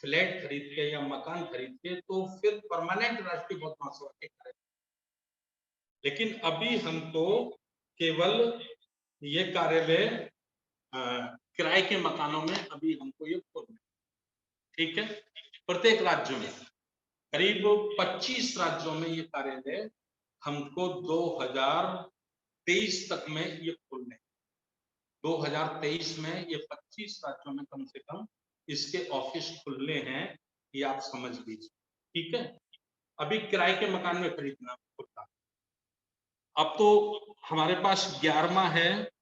फ्लैट खरीद के या मकान खरीद के, तो फिर परमानेंट राष्ट्रीय बौद्ध महासभा के कार्यालय। लेकिन अभी हमको केवल ये कार्यालय किराए के मकानों में अभी हमको ये खोलना, ठीक है। प्रत्येक राज्य में करीब 25 राज्यों में ये कार्यालय हमको 2023 तक में ये खोलने, 2023 में ये 25 राज्यों में कम से कम इसके ऑफिस खुलने हैं, ये आप समझ लीजिए, ठीक है। अभी किराए के मकान में खरीदना खुलता, अब तो हमारे पास 11वां है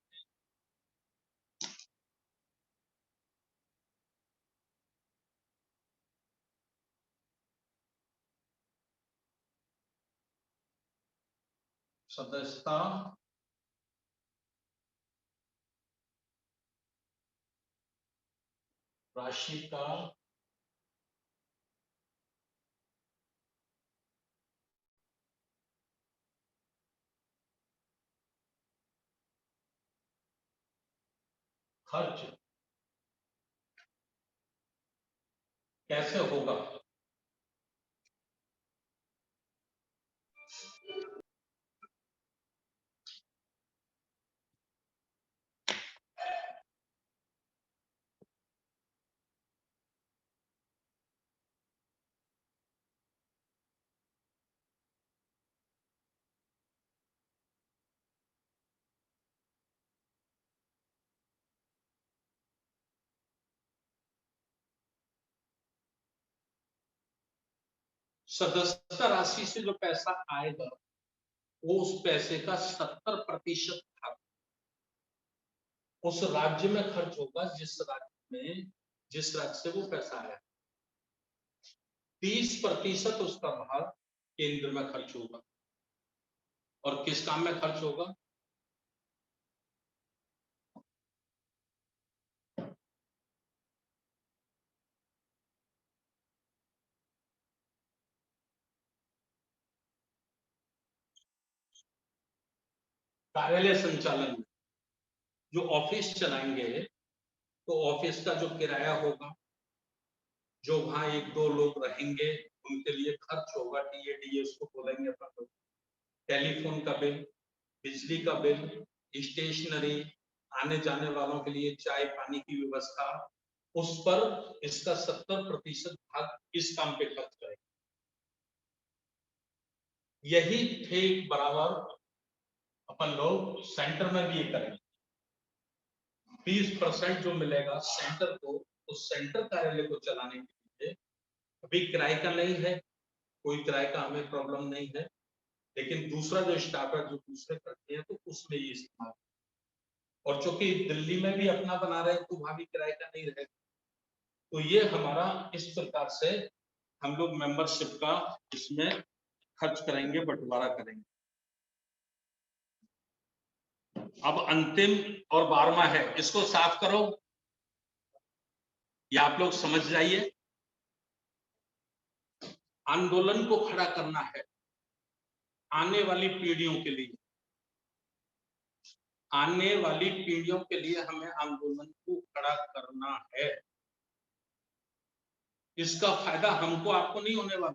सदस्यता राशि का खर्च कैसे होगा। सदस्यता राशि से जो पैसा आएगा वो उस पैसे का 70% भाग उस राज्य में खर्च होगा जिस राज्य से वो पैसा आया। 30% उसका भाग केंद्र में खर्च होगा। और किस काम में खर्च होगा? कार्यालय संचालन में। जो ऑफिस चलाएंगे तो ऑफिस का जो किराया होगा, जो वहां 1-2 लोग रहेंगे उनके लिए खर्च होगा, टीए उसको बोलेंगे अपन लोग, टेलीफोन का बिल, बिजली का बिल, स्टेशनरी, आने जाने वालों के लिए चाय पानी की व्यवस्था, उस पर इसका 70% भाग इस काम पे खर्च करेंगे। यही ठीक बराबर अपन लोग सेंटर में भी ये करेंगे। 20% जो मिलेगा सेंटर को, उस सेंटर कार्यालय को चलाने के लिए अभी किराए का नहीं है, कोई किराए का हमें प्रॉब्लम नहीं है, लेकिन दूसरा जो स्टाफ है जो दूसरे करते हैं तो उसमें ये इस्तेमाल। और चूंकि दिल्ली में भी अपना बना रहे हैं तो वहां भी किराए का नहीं रहेगा। तो ये हमारा इस प्रकार से हम लोग मेंबरशिप का इसमें खर्च करेंगे, बंटवारा करेंगे। अब अंतिम और 12वां है, इसको साफ करो या आप लोग समझ जाइए। आंदोलन को खड़ा करना है आने वाली पीढ़ियों के लिए। आने वाली पीढ़ियों के लिए हमें आंदोलन को खड़ा करना है। इसका फायदा हमको आपको नहीं होने वाला,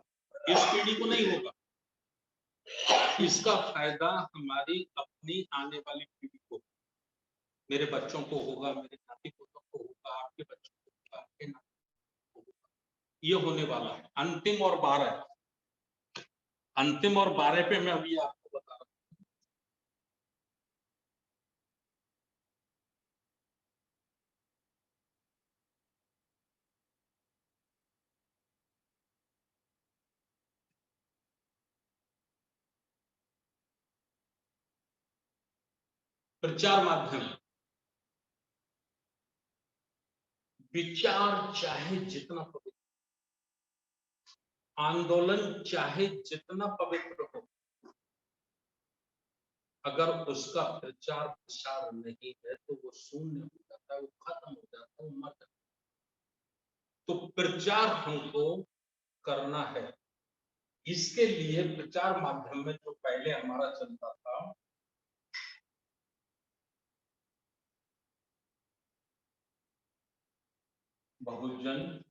इस पीढ़ी को नहीं होगा। इसका फायदा हमारी अपनी आने वाली पीढ़ी को, मेरे बच्चों को होगा, मेरे नाती पोतों को होगा, आपके बच्चों को होगा, आपके नाती को होगा। ये होने वाला है। अंतिम और 12 पे मैं अभी आपको बता रहा हूं। प्रचार माध्यम, विचार चाहे जितना पवित्र, आंदोलन चाहे जितना पवित्र हो, अगर उसका प्रचार प्रसार नहीं है तो वो शून्य हो जाता है, वो खत्म हो जाता है, वो मर जाता है। तो प्रचार हमको करना है। इसके लिए प्रचार माध्यम में जो पहले हमारा चलता था, बहुजन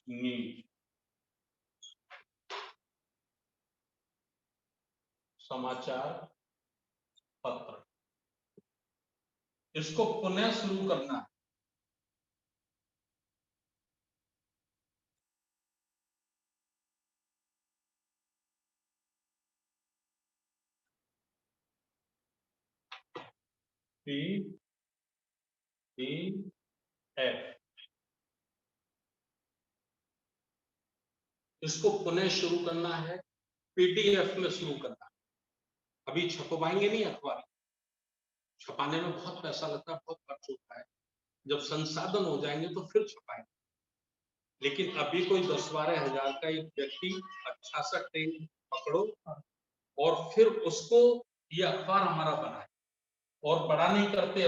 न्यूज, समाचार पत्र, इसको पुनः शुरू करना है। PDF, इसको पुनः शुरू करना है, PDF में शुरू करना है। अभी छपवाएंगे नहीं अखबार, छपाने में बहुत पैसा लगता है, बहुत खर्च होता है। जब संसाधन हो जाएंगे तो फिर छपाएंगे। लेकिन अभी कोई 10-12 हजार का एक व्यक्ति अच्छा सा ट्रेन पकड़ो और फिर उसको ये अखबार हमारा बनाए। और बड़ा नहीं करते,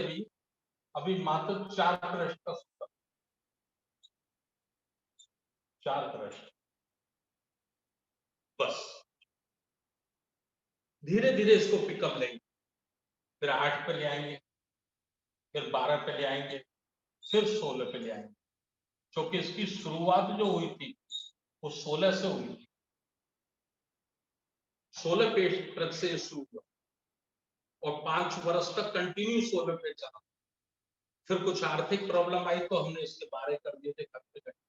अभी मात्र 4 पृष्ठ का 4 पृष्ठ बस। धीरे धीरे इसको पिकअप लेंगे, फिर 8 पे ले आएंगे, फिर 12 पे ले आएंगे, फिर 16 पे ले आएंगे। क्योंकि इसकी शुरुआत जो हुई थी वो 16 से हुई थी। 16 पेज से शुरू हुआ और 5 वर्ष तक कंटिन्यू 16 पे चला। फिर कुछ आर्थिक प्रॉब्लम आई तो हमने इसके 12 कर दिए थे खर्चे करके।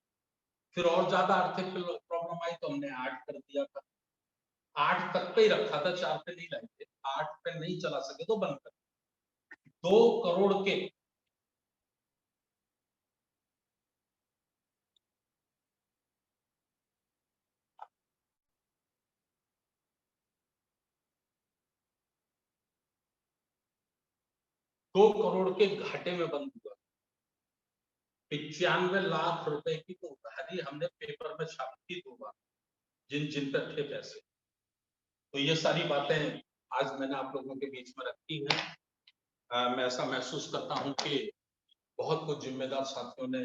फिर और ज्यादा आर्थिक प्रॉब्लम आई तो हमने 8 कर दिया था। 8 तक पे ही रखा था, 4 पे नहीं लाए थे। 8 पे नहीं चला सके तो बंद कर। 2 करोड़ के 2 करोड़ के घाटे में बंद हुआ। 95 लाख रुपए की तो उधारी हमने पेपर में छापी थी 2 बार, जिन पर थे पैसे। तो ये सारी बातें आज मैंने आप लोगों के बीच में रखी हैं। मैं ऐसा महसूस करता हूं कि बहुत कुछ जिम्मेदार साथियों ने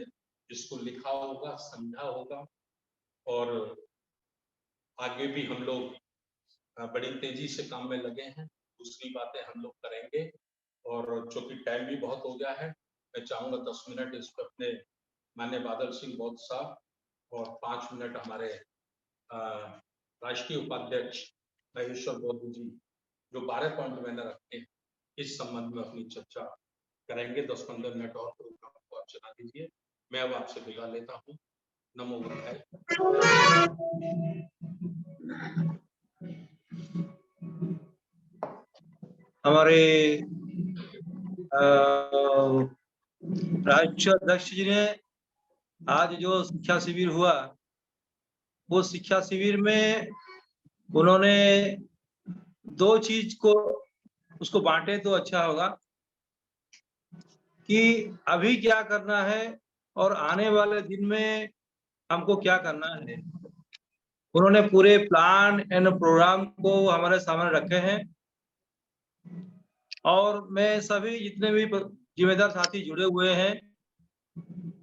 इसको लिखा होगा, समझा होगा, और आगे भी हम लोग बड़ी तेजी से काम में लगे हैं। दूसरी बातें हम लोग करेंगे, और चूंकि टाइम भी बहुत हो गया है, मैं चाहूंगा 10 मिनट इस पर अपने माननीय बादल सिंह बौद्ध साहब और 5 मिनट हमारे राष्ट्रीय उपाध्यक्ष महेश्वर बौद्ध जी, जो 12 पॉइंट मैंने रखे हैं, इस संबंध में अपनी चर्चा करेंगे। 10-15 मिनट और प्रोग्राम को आप चला दीजिए। मैं अब आपसे विदा लेता हूँ। नमो बुद्धाय। हमारे राष्ट्रीय अध्यक्ष जी ने आज जो शिक्षा शिविर हुआ, वो शिक्षा शिविर में उन्होंने 2 चीज को उसको बांटे तो अच्छा होगा कि अभी क्या करना है और आने वाले दिन में हमको क्या करना है। उन्होंने पूरे प्लान एंड प्रोग्राम को हमारे सामने रखे हैं, और मैं सभी जितने भी जिम्मेदार साथी जुड़े हुए हैं,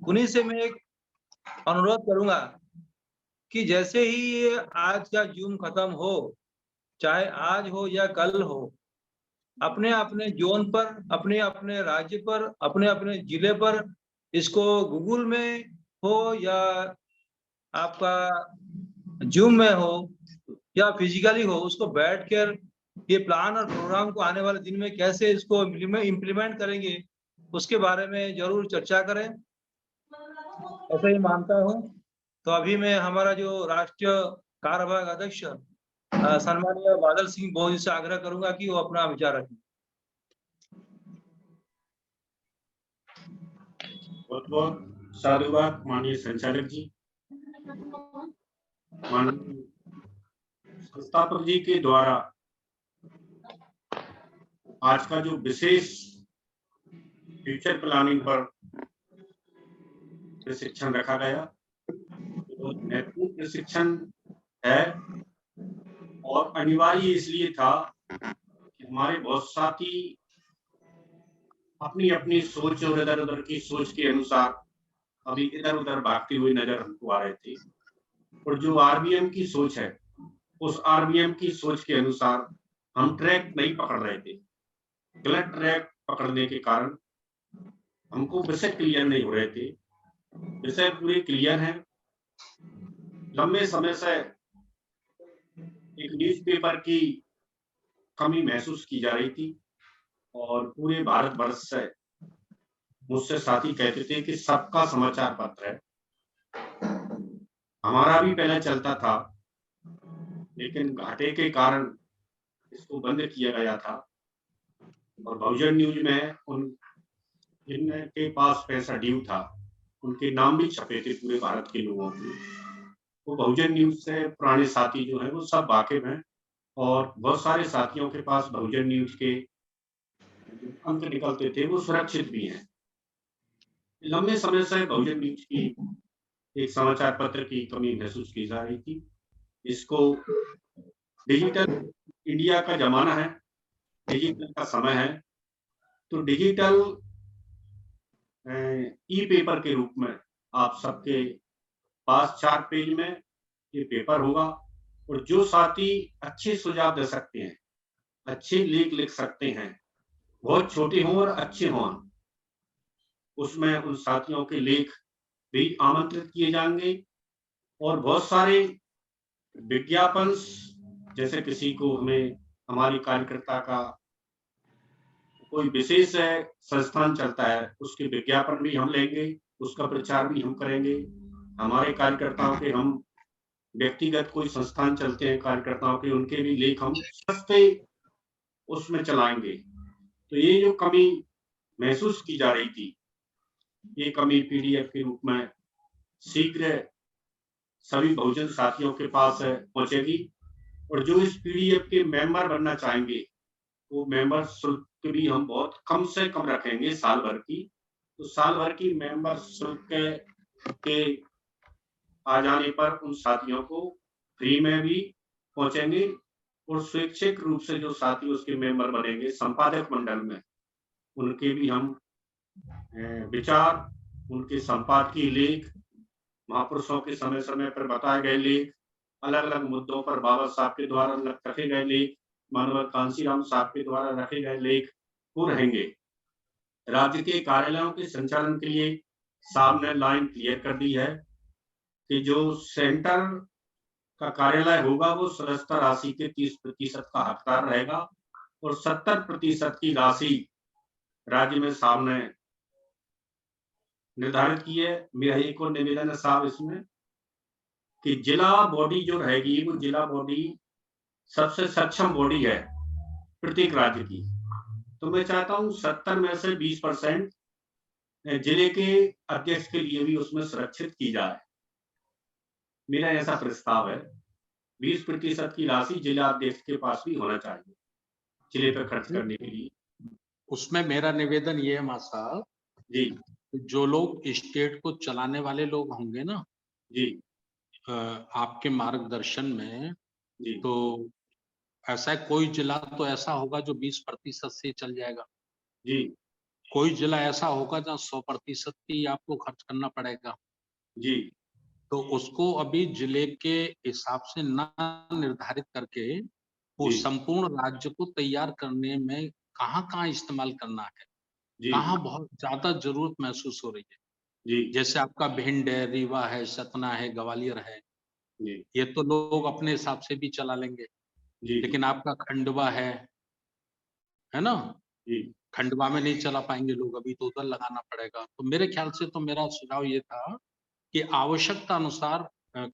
उन्हीं से मैं एक अनुरोध करूंगा कि जैसे ही ये आज का जूम खत्म हो, चाहे आज हो या कल हो, अपने अपने जोन पर, अपने अपने राज्य पर, अपने अपने जिले पर, इसको गूगल में हो या आपका जूम में हो या फिजिकली हो, उसको बैठकर ये प्लान और प्रोग्राम को आने वाले दिन में कैसे इसको इम्प्लीमेंट करेंगे, उसके बारे में जरूर चर्चा करें, ऐसा ही मानता हूं। तो अभी मैं हमारा जो राष्ट्रीय कार्यवाहक अध्यक्ष सम्मानीय बादल सिंह बौद्ध से आग्रह करूंगा कि वो अपना विचार रखें। बहुत बहुत साधुवाद माननीय संचालक जी। माननीय संस्थापक जी के द्वारा आज का जो विशेष फ्यूचर प्लानिंग पर प्रशिक्षण रखा गया, तो महत्वपूर्ण प्रशिक्षण है और अनिवार्य इसलिए था कि हमारे बहुत साथी अपनी अपनी सोच और इधर उधर की सोच के अनुसार अभी इधर उधर भागते हुए नजर हमको आ रहे थे, और जो आरबीएम की सोच है, उस आरबीएम की सोच के अनुसार हम ट्रैक नहीं पकड़ रहे थे। गलत ट्रैक पकड़ने के कारण हमको विषय क्लियर नहीं हो रहे थे। विषय पूरे क्लियर हैं। लंबे समय से एक न्यूज़पेपर की कमी महसूस की जा रही थी, और पूरे भारतवर्ष से मुझसे साथी कहते थे कि सबका समाचार पत्र है। हमारा भी पहले चलता था, लेकिन घाटे के कारण इसको बंद किया गया था, और बहुजन न्यूज में उन जिनके पास पैसा ड्यू था, उनके नाम भी छपे थे पूरे भारत के लोगों के। वो बहुजन न्यूज से पुराने साथी जो है वो सब वाकिफ हैं, और बहुत सारे साथियों के पास बहुजन न्यूज के अंक निकलते थे, वो सुरक्षित भी हैं। लंबे समय से बहुजन न्यूज की एक समाचार पत्र की कमी महसूस की जा रही थी। इसको डिजिटल इंडिया का जमाना है, डिजिटल का समय है, तो डिजिटल ई पेपर के रूप में आप सबके पास 4 पेज में ये पेपर होगा, और जो साथी अच्छे सुझाव दे सकते हैं, अच्छे लेख लिख सकते हैं, बहुत छोटे हों और अच्छे हों, उसमें उन साथियों के लेख भी आमंत्रित किए जाएंगे। और बहुत सारे विज्ञापन, जैसे किसी को हमें हमारी कार्यकर्ता का कोई विशेष संस्थान चलता है, उसके विज्ञापन भी हम लेंगे, उसका प्रचार भी हम करेंगे। हमारे कार्यकर्ताओं के हम व्यक्तिगत कोई संस्थान चलते हैं कार्यकर्ताओं के, उनके भी लेख हम सस्ते उसमें चलाएंगे। तो ये जो कमी महसूस की जा रही थी, ये कमी पीडीएफ के रूप में शीघ्र सभी बहुजन साथियों के पास पहुंचेगी, और जो इस पीडीएफ के मेंबर बनना चाहेंगे वो मेंबर शुल्क भी हम बहुत कम से कम रखेंगे साल भर की। तो साल भर की मेंबर शुल्क के आ जाने पर उन साथियों को फ्री में भी पहुंचेंगे और स्वैच्छिक रूप से जो साथी उसके मेंबर बनेंगे संपादक मंडल में, उनके भी हम विचार, उनके संपादकीय लेख, महापुरुषों के समय समय पर बताए गए लेख, अलग अलग मुद्दों पर बाबा साहब के द्वारा रखे गए लेख, मानव कांसीराम साहब के द्वारा रखे गए लेख वो रहेंगे। राज्य के कार्यालयों के संचालन के लिए साहब ने लाइन क्लियर कर दी है कि जो सेंटर का कार्यालय होगा वो सदस्यता राशि के 30% का हकदार रहेगा और 70% की राशि राज्य में साहब ने निर्धारित की है। मेरा एक और निवेदन है साहब इसमें कि जिला बॉडी जो रहेगी वो जिला बॉडी सबसे सक्षम बॉडी है प्रत्येक राज्य की। तो मैं चाहता हूं 70 में से 20% जिले के अध्यक्ष के लिए भी उसमें सुरक्षित की जाए। मेरा ऐसा प्रस्ताव है। 20% की राशि जिला अध्यक्ष के पास भी होना चाहिए जिले पर खर्च करने के लिए। उसमें मेरा निवेदन ये है मां साहब जी जो लोग स्टेट को चलाने वाले लोग होंगे ना जी आपके मार्गदर्शन में, जी तो ऐसा कोई जिला तो ऐसा होगा जो 20% से चल जाएगा, जी कोई जिला ऐसा होगा जहाँ 100% की आपको खर्च करना पड़ेगा। जी तो उसको अभी जिले के हिसाब से ना निर्धारित करके वो जी संपूर्ण राज्य को तैयार करने में कहाँ इस्तेमाल करना है, जी कहाँ बहुत ज्यादा जरूरत महसूस हो रही है। जी जैसे आपका भिंड है, रीवा है, सतना है, ग्वालियर है, जी ये तो लोग अपने हिसाब से भी चला लेंगे। जी लेकिन आपका खंडवा है ना, जी खंडवा में नहीं चला पाएंगे लोग, अभी तो उधर लगाना पड़ेगा। तो मेरे ख्याल से तो मेरा सुझाव ये था कि आवश्यकता अनुसार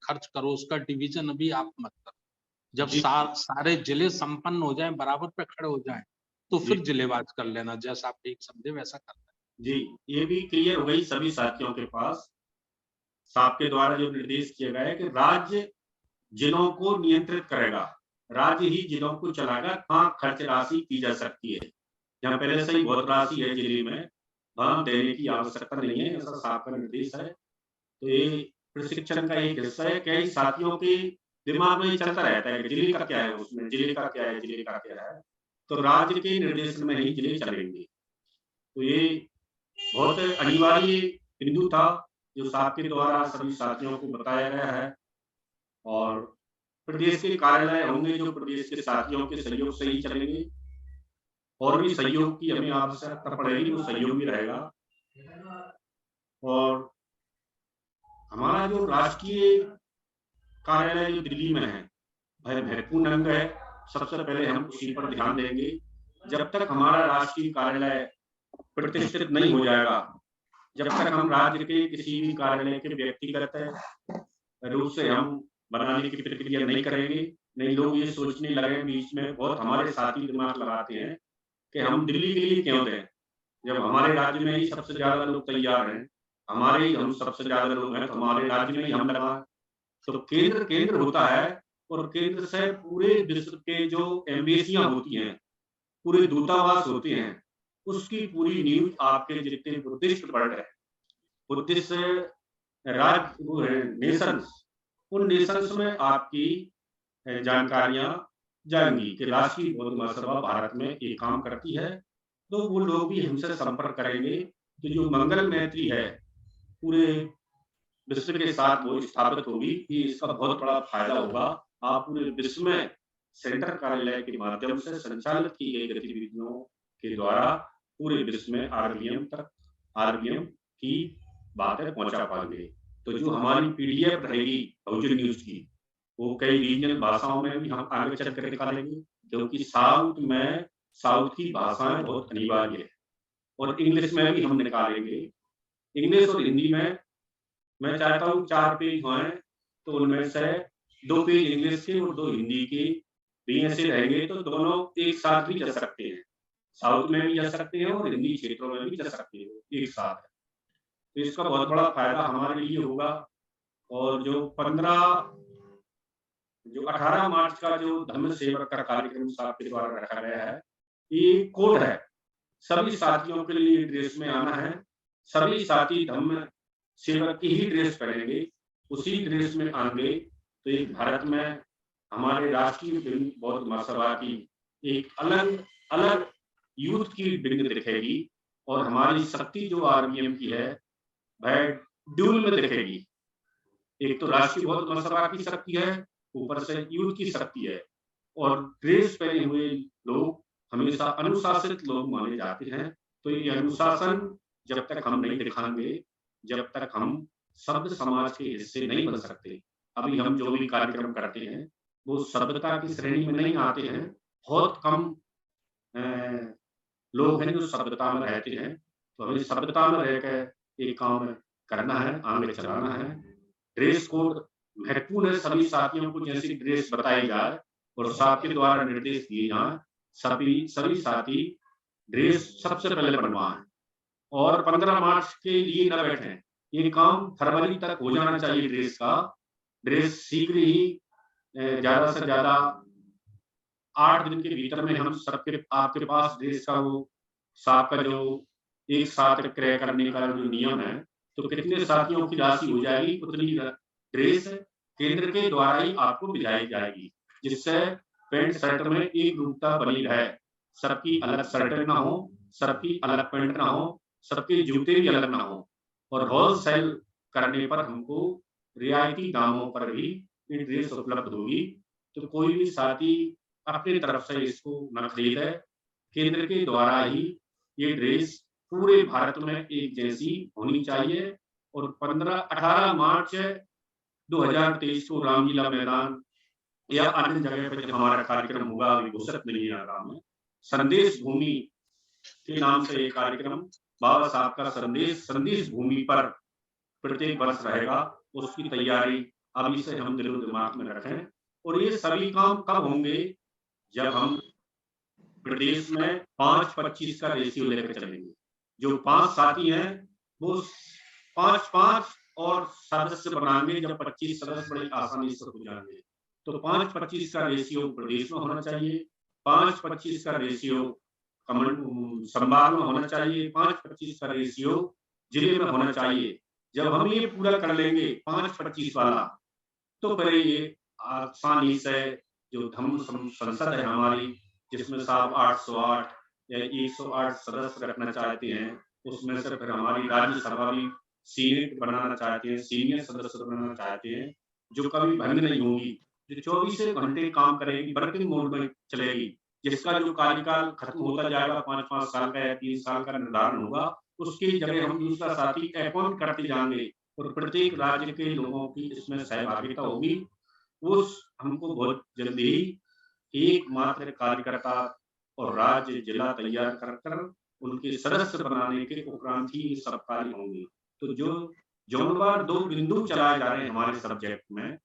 खर्च करो, उसका डिवीजन अभी आप मत करो। जब जी सारे जिले संपन्न हो जाएं, बराबर पे खड़े हो जाएं, तो जी फिर जिलेवाज कर लेना, जैसा आप ठीक समझे वैसा कर लेना। जी ये भी क्लियर हो गई सभी साथियों के पास। साहब के द्वारा जो निर्देश किया गया है कि राज्य जिलों को नियंत्रित करेगा, राज्य ही जिलों को चलाएगा, कहाँ खर्च राशि की जा सकती है। जहाँ पहले से ही बहुत राशि है जिले में, वहां देने की आवश्यकता नहीं है, ऐसा साहब का निर्देश है। तो ये प्रशिक्षण का एक हिस्सा है। कई साथियों के दिमाग में चलता रहता है कि जिले का क्या है, उसमें जिले का क्या है, जिले का क्या है। तो राज्य के निर्देशन में ही जिले चलेंगे। तो ये बहुत अनिवार्य बिंदु था जो साहब के द्वारा सभी साथियों को बताया गया है। और प्रदेश के कार्यालय होंगे जो प्रदेश के साथियों के सहयोग से ही चलेंगे। और भी सहयोग की हमें आवश्यकता पड़ेगी, वो सहयोग भी रहेगा। और हमारा जो राष्ट्रीय कार्यालय जो दिल्ली में है, वह महत्वपूर्ण अंग है। सबसे पहले हम उसी पर ध्यान देंगे। जब तक हमारा राष्ट्रीय कार्यालय प्रतिष्ठित नहीं हो जाएगा, जब तक हम राज्य के किसी भी कार्यालय के व्यक्तिगत रूप से हम बनाने की प्रक्रिया नहीं करेंगे, नहीं लोग ये सोचने लगे बीच में, बहुत हमारे साथी दिमाग लगाते हैं कि हम दिल्ली के लिए क्यों दें, जब हमारे राज्य में ही सबसे ज्यादा लोग तैयार हैं, हमारे ही हम सबसे ज्यादा लोग हैं, तो हमारे राज्य में ही हम लगाएं। तो केंद्र होता है और केंद्र से पूरे विश्व के जो एम्बेसियां होती हैं, पूरे दूतावास होते हैं, उसकी पूरी न्यूज आपके जितने बुद्धिस्ट वर्ल्ड है, बुद्धिस्ट राज्य नेशंस, उन नेशंस में आपकी जानकारियां जाएंगी कि राष्ट्रीय बौद्ध महासभा भारत में ये काम करती है। तो वो लोग भी हमसे संपर्क करेंगे कि जो मंगल मैत्री है पूरे विश्व के साथ वो स्थापित होगी, कि इसका बहुत बड़ा फायदा होगा। आप पूरे विश्व में सेंटर कार्यालय के माध्यम से संचालित की गई गतिविधियों के द्वारा पूरे विश्व में आरबीएम की बातें पहुंचा पाएंगे। तो जो हमारी पीडीएफ रहेगी बहुजन न्यूज की, वो कई रीजनल भाषाओं में भी हम आगे चल कर निकालेंगे, क्योंकि साउथ की भाषाएं बहुत अनिवार्य है। और इंग्लिश में भी हम निकालेंगे। इंग्लिश और हिंदी में मैं चाहता हूँ 4 पेज हों, तो उनमें से 2 पेज इंग्लिश के और 2 हिंदी के भी ऐसे रहेंगे, तो दोनों एक साथ भी जा सकते हैं। साउथ में भी जा सकते हैं और हिंदी क्षेत्रों में भी जा सकते हैं एक साथ। तो इसका बहुत बड़ा फायदा हमारे लिए होगा। और जो 18 मार्च का जो धम्म सेवक का कार्यक्रम साहब के द्वारा रखा गया है, ये कोड है, सभी साथियों के लिए ड्रेस में आना है। सभी साथी धम्म सेवक की ही ड्रेस पहनेंगे, उसी ड्रेस में आएंगे तो एक भारत में हमारे राष्ट्रीय फिल्म बौद्ध महासभा की एक अलग अलग यूथ की बिंग दिखेगी और हमारी शक्ति जो आरबीएम की है वह ड्यूल में दिखेगी। एक तो राष्ट्रीय बौद्ध महासभा की शक्ति है, ऊपर से यूथ की शक्ति है। और ड्रेस पहने हुए लोग हमेशा अनुशासित लोग माने जाते हैं। तो ये अनुशासन जब तक हम नहीं दिखाएंगे, जब तक हम शब्द समाज के हिस्से नहीं बन सकते। अभी हम जो भी कार्यक्रम करते हैं वो सभ्यता की श्रेणी में नहीं आते हैं। बहुत कम लोग हैं जो सभ्यता में रहते हैं। तो हमें सभ्यता में रहकर एक काम करना है, आगे चलाना है। ड्रेस कोड महत्वपूर्ण है। सभी साथियों को जैसी ड्रेस बताई जाए और साथ के द्वारा निर्देश दिए जाए, सभी साथी ड्रेस सबसे पहले बनवाएं और 15 मार्च के लिए न बैठें। ये काम फरवरी तक हो जाना चाहिए ड्रेस का। ड्रेस शीघ्र ही ज्यादा से ज्यादा 8 दिन के भीतर में हम सबके आपके पास ड्रेस का वो साथ का जो एक साथ क्रय करने का जो नियम है, तो कितने साथियों की राशि हो जाएगी उतनी ड्रेस केंद्र के द्वारा ही आपको भिजवाई जाएगी, जिससे पैंट शर्ट में एक रूपता बनी रहे। सबकी अलग शर्ट ना हो, सबकी अलग पैंट ना हो, सबके जूते भी अलग ना हो। और होलसेल करने पर हमको रियायती दामों पर भी ये ड्रेस उपलब्ध होगी। तो कोई भी साथी अपनी तरफ से इसको न खरीदे, केंद्र के द्वारा ही ये ड्रेस पूरे भारत में एक जैसी होनी चाहिए। और 18 मार्च 2023 को रामलीला मैदान या अन्य जगह पर जब हमारा कार्यक्रम होगा, अभी घोषित नहीं आ रहा है, संदेश भूमि के नाम से एक कार्यक्रम बाबा साहब का संदेश भूमि पर प्रत्येक वर्ष रहेगा। उसकी तैयारी अभी से हम दिलो दिमाग में रखें। और ये सभी काम कब होंगे? जब हम प्रदेश में 5-25 का रेशियो लेकर चलेंगे। जो 5 साथी हैं वो 5-5 और सदस्य बनाएंगे। जब 25 सदस्य बड़े आसानी से हो जाएंगे, तो 5-25 का रेशियो प्रदेश में होना चाहिए, 5-25 का रेशियो संभाग में होना चाहिए, 5-25 का रेशियो जिले में होना चाहिए। जब हम ये पूरा कर लेंगे 5-25 वाला, तो फिर ये आसानी से जो धम्म संसद है हमारी, जिसमें साहब 808 या 108 सदस्य रखना चाहते हैं, उसमें से फिर हमारी राज्यसभा भी सीनेट बनाना चाहते हैं, सीनियर सदस्य बनाना चाहते हैं, जो कभी भंग नहीं होगी, जो 24 घंटे काम करेगी, वर्किंग मोड में चलेगी, जिसका जो कार्यकाल खत्म होता जाएगा 5-5 साल का या 3 साल का निर्धारण होगा, उसकी जगह हम दूसरा साथी अपॉइंट करते जाएंगे और प्रत्येक राज्य के लोगों की इसमें सहभागिता होगी। उस हमको बहुत जल्दी ही एकमात्र कार्यकर्ता और राज्य जिला तैयार कर उनके सदस्य बनाने के उपरांत ही सब कार्य होंगे। तो जो जोनवार 2 बिंदु चलाए जा रहे हैं हमारे सब्जेक्ट में,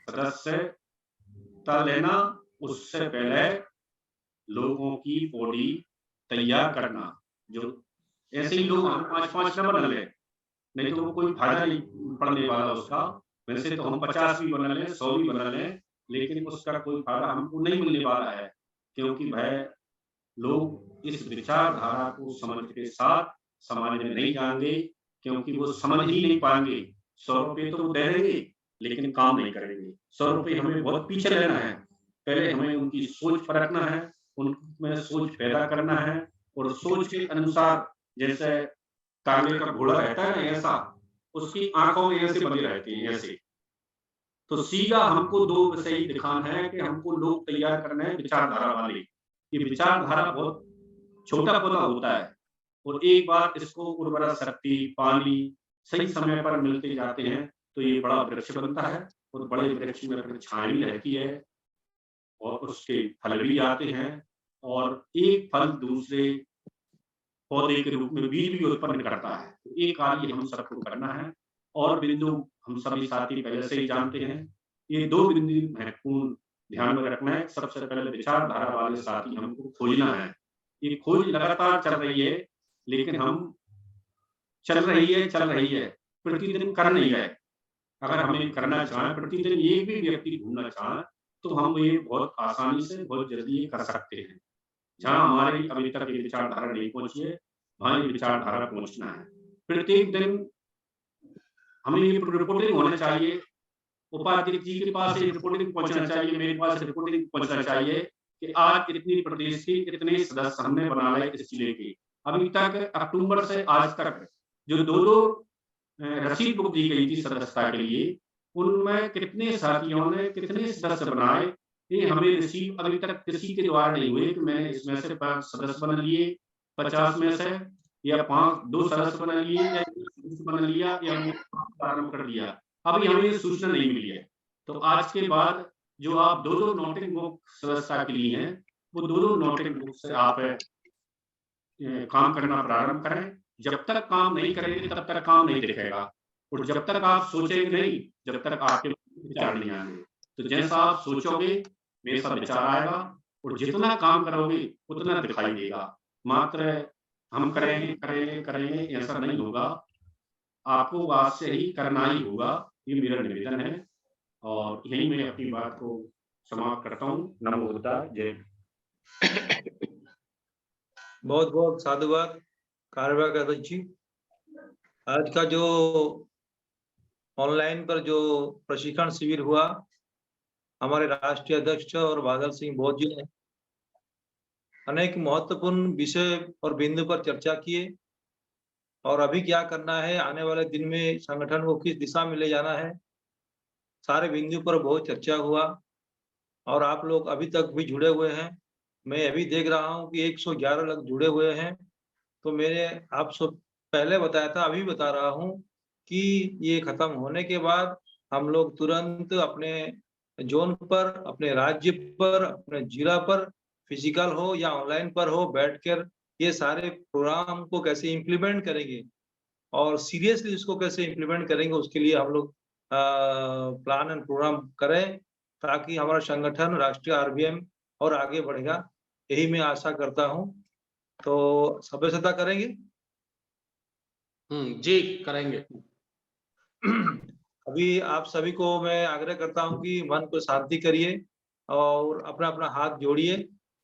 सदस्यता लेना, उससे पहले लोगों की बॉडी तैयार करना। जो ऐसे ही लोग हम 5-5 न बना ले, नहीं तो वो कोई फायदा नहीं पड़ने वाला उसका। वैसे तो हम 50 भी बना लें, 100 भी बना लें, लेकिन उसका कोई फायदा हमको नहीं मिलने वाला है, क्योंकि वह लोग इस विचारधारा को समझ के साथ समाज में नहीं जाएंगे, क्योंकि वो समझ ही नहीं पाएंगे। 100 रुपये तो दे देंगे लेकिन काम नहीं करेंगे। 100 रुपये हमें बहुत पीछे लेना है। पहले हमें उनकी सोच परखना है, उनमें सोच पैदा करना है, और सोच के अनुसार जैसे काले का घोड़ा रहता है ना, ऐसा उसकी आंखों में ऐसे बने रहती हैं ऐसे। तो सीधा हमको 2 विषय ही दिखाना है कि हमको लोग तैयार करना है विचारधारा वाले। ये विचारधारा बहुत छोटा पौधा होता है, और एक बार इसको उर्वरा शक्ति, पानी सही समय पर मिलते जाते हैं तो ये बड़ा वृक्ष बनता है, और बड़े वृक्ष में फिर छाया भी रहती है और उसके फल भी आते हैं, और एक फल दूसरे पौधे के रूप में बीज भी उत्पन्न करता है। तो ये कार्य हम सबको करना है। और बिंदु हम सभी साथी पहले से ही जानते हैं। ये 2 बिंदु महत्वपूर्ण ध्यान में रखना है। सबसे पहले विचारधारा वाले साथी हमको खोजना है। ये खोज लगातार चल रही है, लेकिन हम चल रही है, प्रतिदिन कर नहीं रहे। अगर हमें करना चाहें, प्रतिदिन एक भी व्यक्ति ढूंढना चाहें, तो हम ये बहुत आसानी से बहुत जल्दी कर सकते हैं। जहां हमारी अभी तक ये विचारधारा नहीं पहुंची है, वहां ये विचारधारा पहुंचना है। प्रत्येक दिन हमें ये रिपोर्टिंग होना चाहिए, उपाध्यक्ष जी के पास ये रिपोर्टिंग पहुंचना चाहिए, मेरे पास रिपोर्टिंग पहुंचना चाहिए कि आज इतनी प्रदेश की इतने सदस्य हमने बना लाए इस जिले के। अभी तक अक्टूबर से आज तक जो 2-2 रसीद बुक दी गई थी सदस्यता के लिए, उनमें कितने साथियों ने कितने सदस्य बनाए, ये हमें रिसीव अभी तक किसी के द्वारा नहीं हुए कि मैंने इसमें से 5 सदस्य बना लिए 50 में से, या 2 सदस्य बना लिए, या सदस्य बना लिया, या प्रारंभ कर दिया। अभी हमें ये सूचना नहीं मिली है। तो आज के बाद जो आप 2-2 नोटिंग बुक सदस्यता के लिए हैं, वो 2-2 नोटिंग बुक से आप काम करना प्रारंभ करें। जब तक काम नहीं करेंगे तब तक काम नहीं दिखेगा, और जब तक आप सोचेंगे नहीं, जब तक आपके विचार नहीं आएंगे। तो जैसा आप सोचोगे वैसा विचार आएगा, और जितना काम करोगे उतना दिखाई देगा। मात्र हम करेंगे ऐसा नहीं होगा, आपको आज से ही करना ही होगा, ये मेरा निवेदन है। और यही मैं अपनी बात को समाप्त करता हूँ। नमो बुद्धाय, जय। बहुत बहुत साधुवाद कार्यवाहक अध्यक्ष जी। आज का जो ऑनलाइन पर जो प्रशिक्षण शिविर हुआ, हमारे राष्ट्रीय अध्यक्ष और बादल सिंह बोध जी ने अनेक महत्वपूर्ण विषय और बिंदु पर चर्चा किए, और अभी क्या करना है, आने वाले दिन में संगठन को किस दिशा में ले जाना है, सारे बिंदु पर बहुत चर्चा हुआ। और आप लोग अभी तक भी जुड़े हुए हैं। मैं अभी देख रहा हूं कि 111 लोग जुड़े हुए हैं। तो मैंने आप सब पहले बताया था, अभी बता रहा हूं कि ये खत्म होने के बाद हम लोग तुरंत अपने जोन पर, अपने राज्य पर, अपने जिला पर, फिजिकल हो या ऑनलाइन पर हो, बैठकर ये सारे प्रोग्राम को कैसे इम्प्लीमेंट करेंगे और सीरियसली इसको कैसे इम्प्लीमेंट करेंगे, उसके लिए हम लोग प्लान एंड प्रोग्राम करें, ताकि हमारा संगठन राष्ट्रीय आरबीएम और आगे बढ़ेगा। यही मैं आशा करता हूं। तो सभ्यता करेंगे। जी करेंगे। अभी आप सभी को मैं आग्रह करता हूं कि मन को शांति करिए और अपना अपना हाथ जोड़िए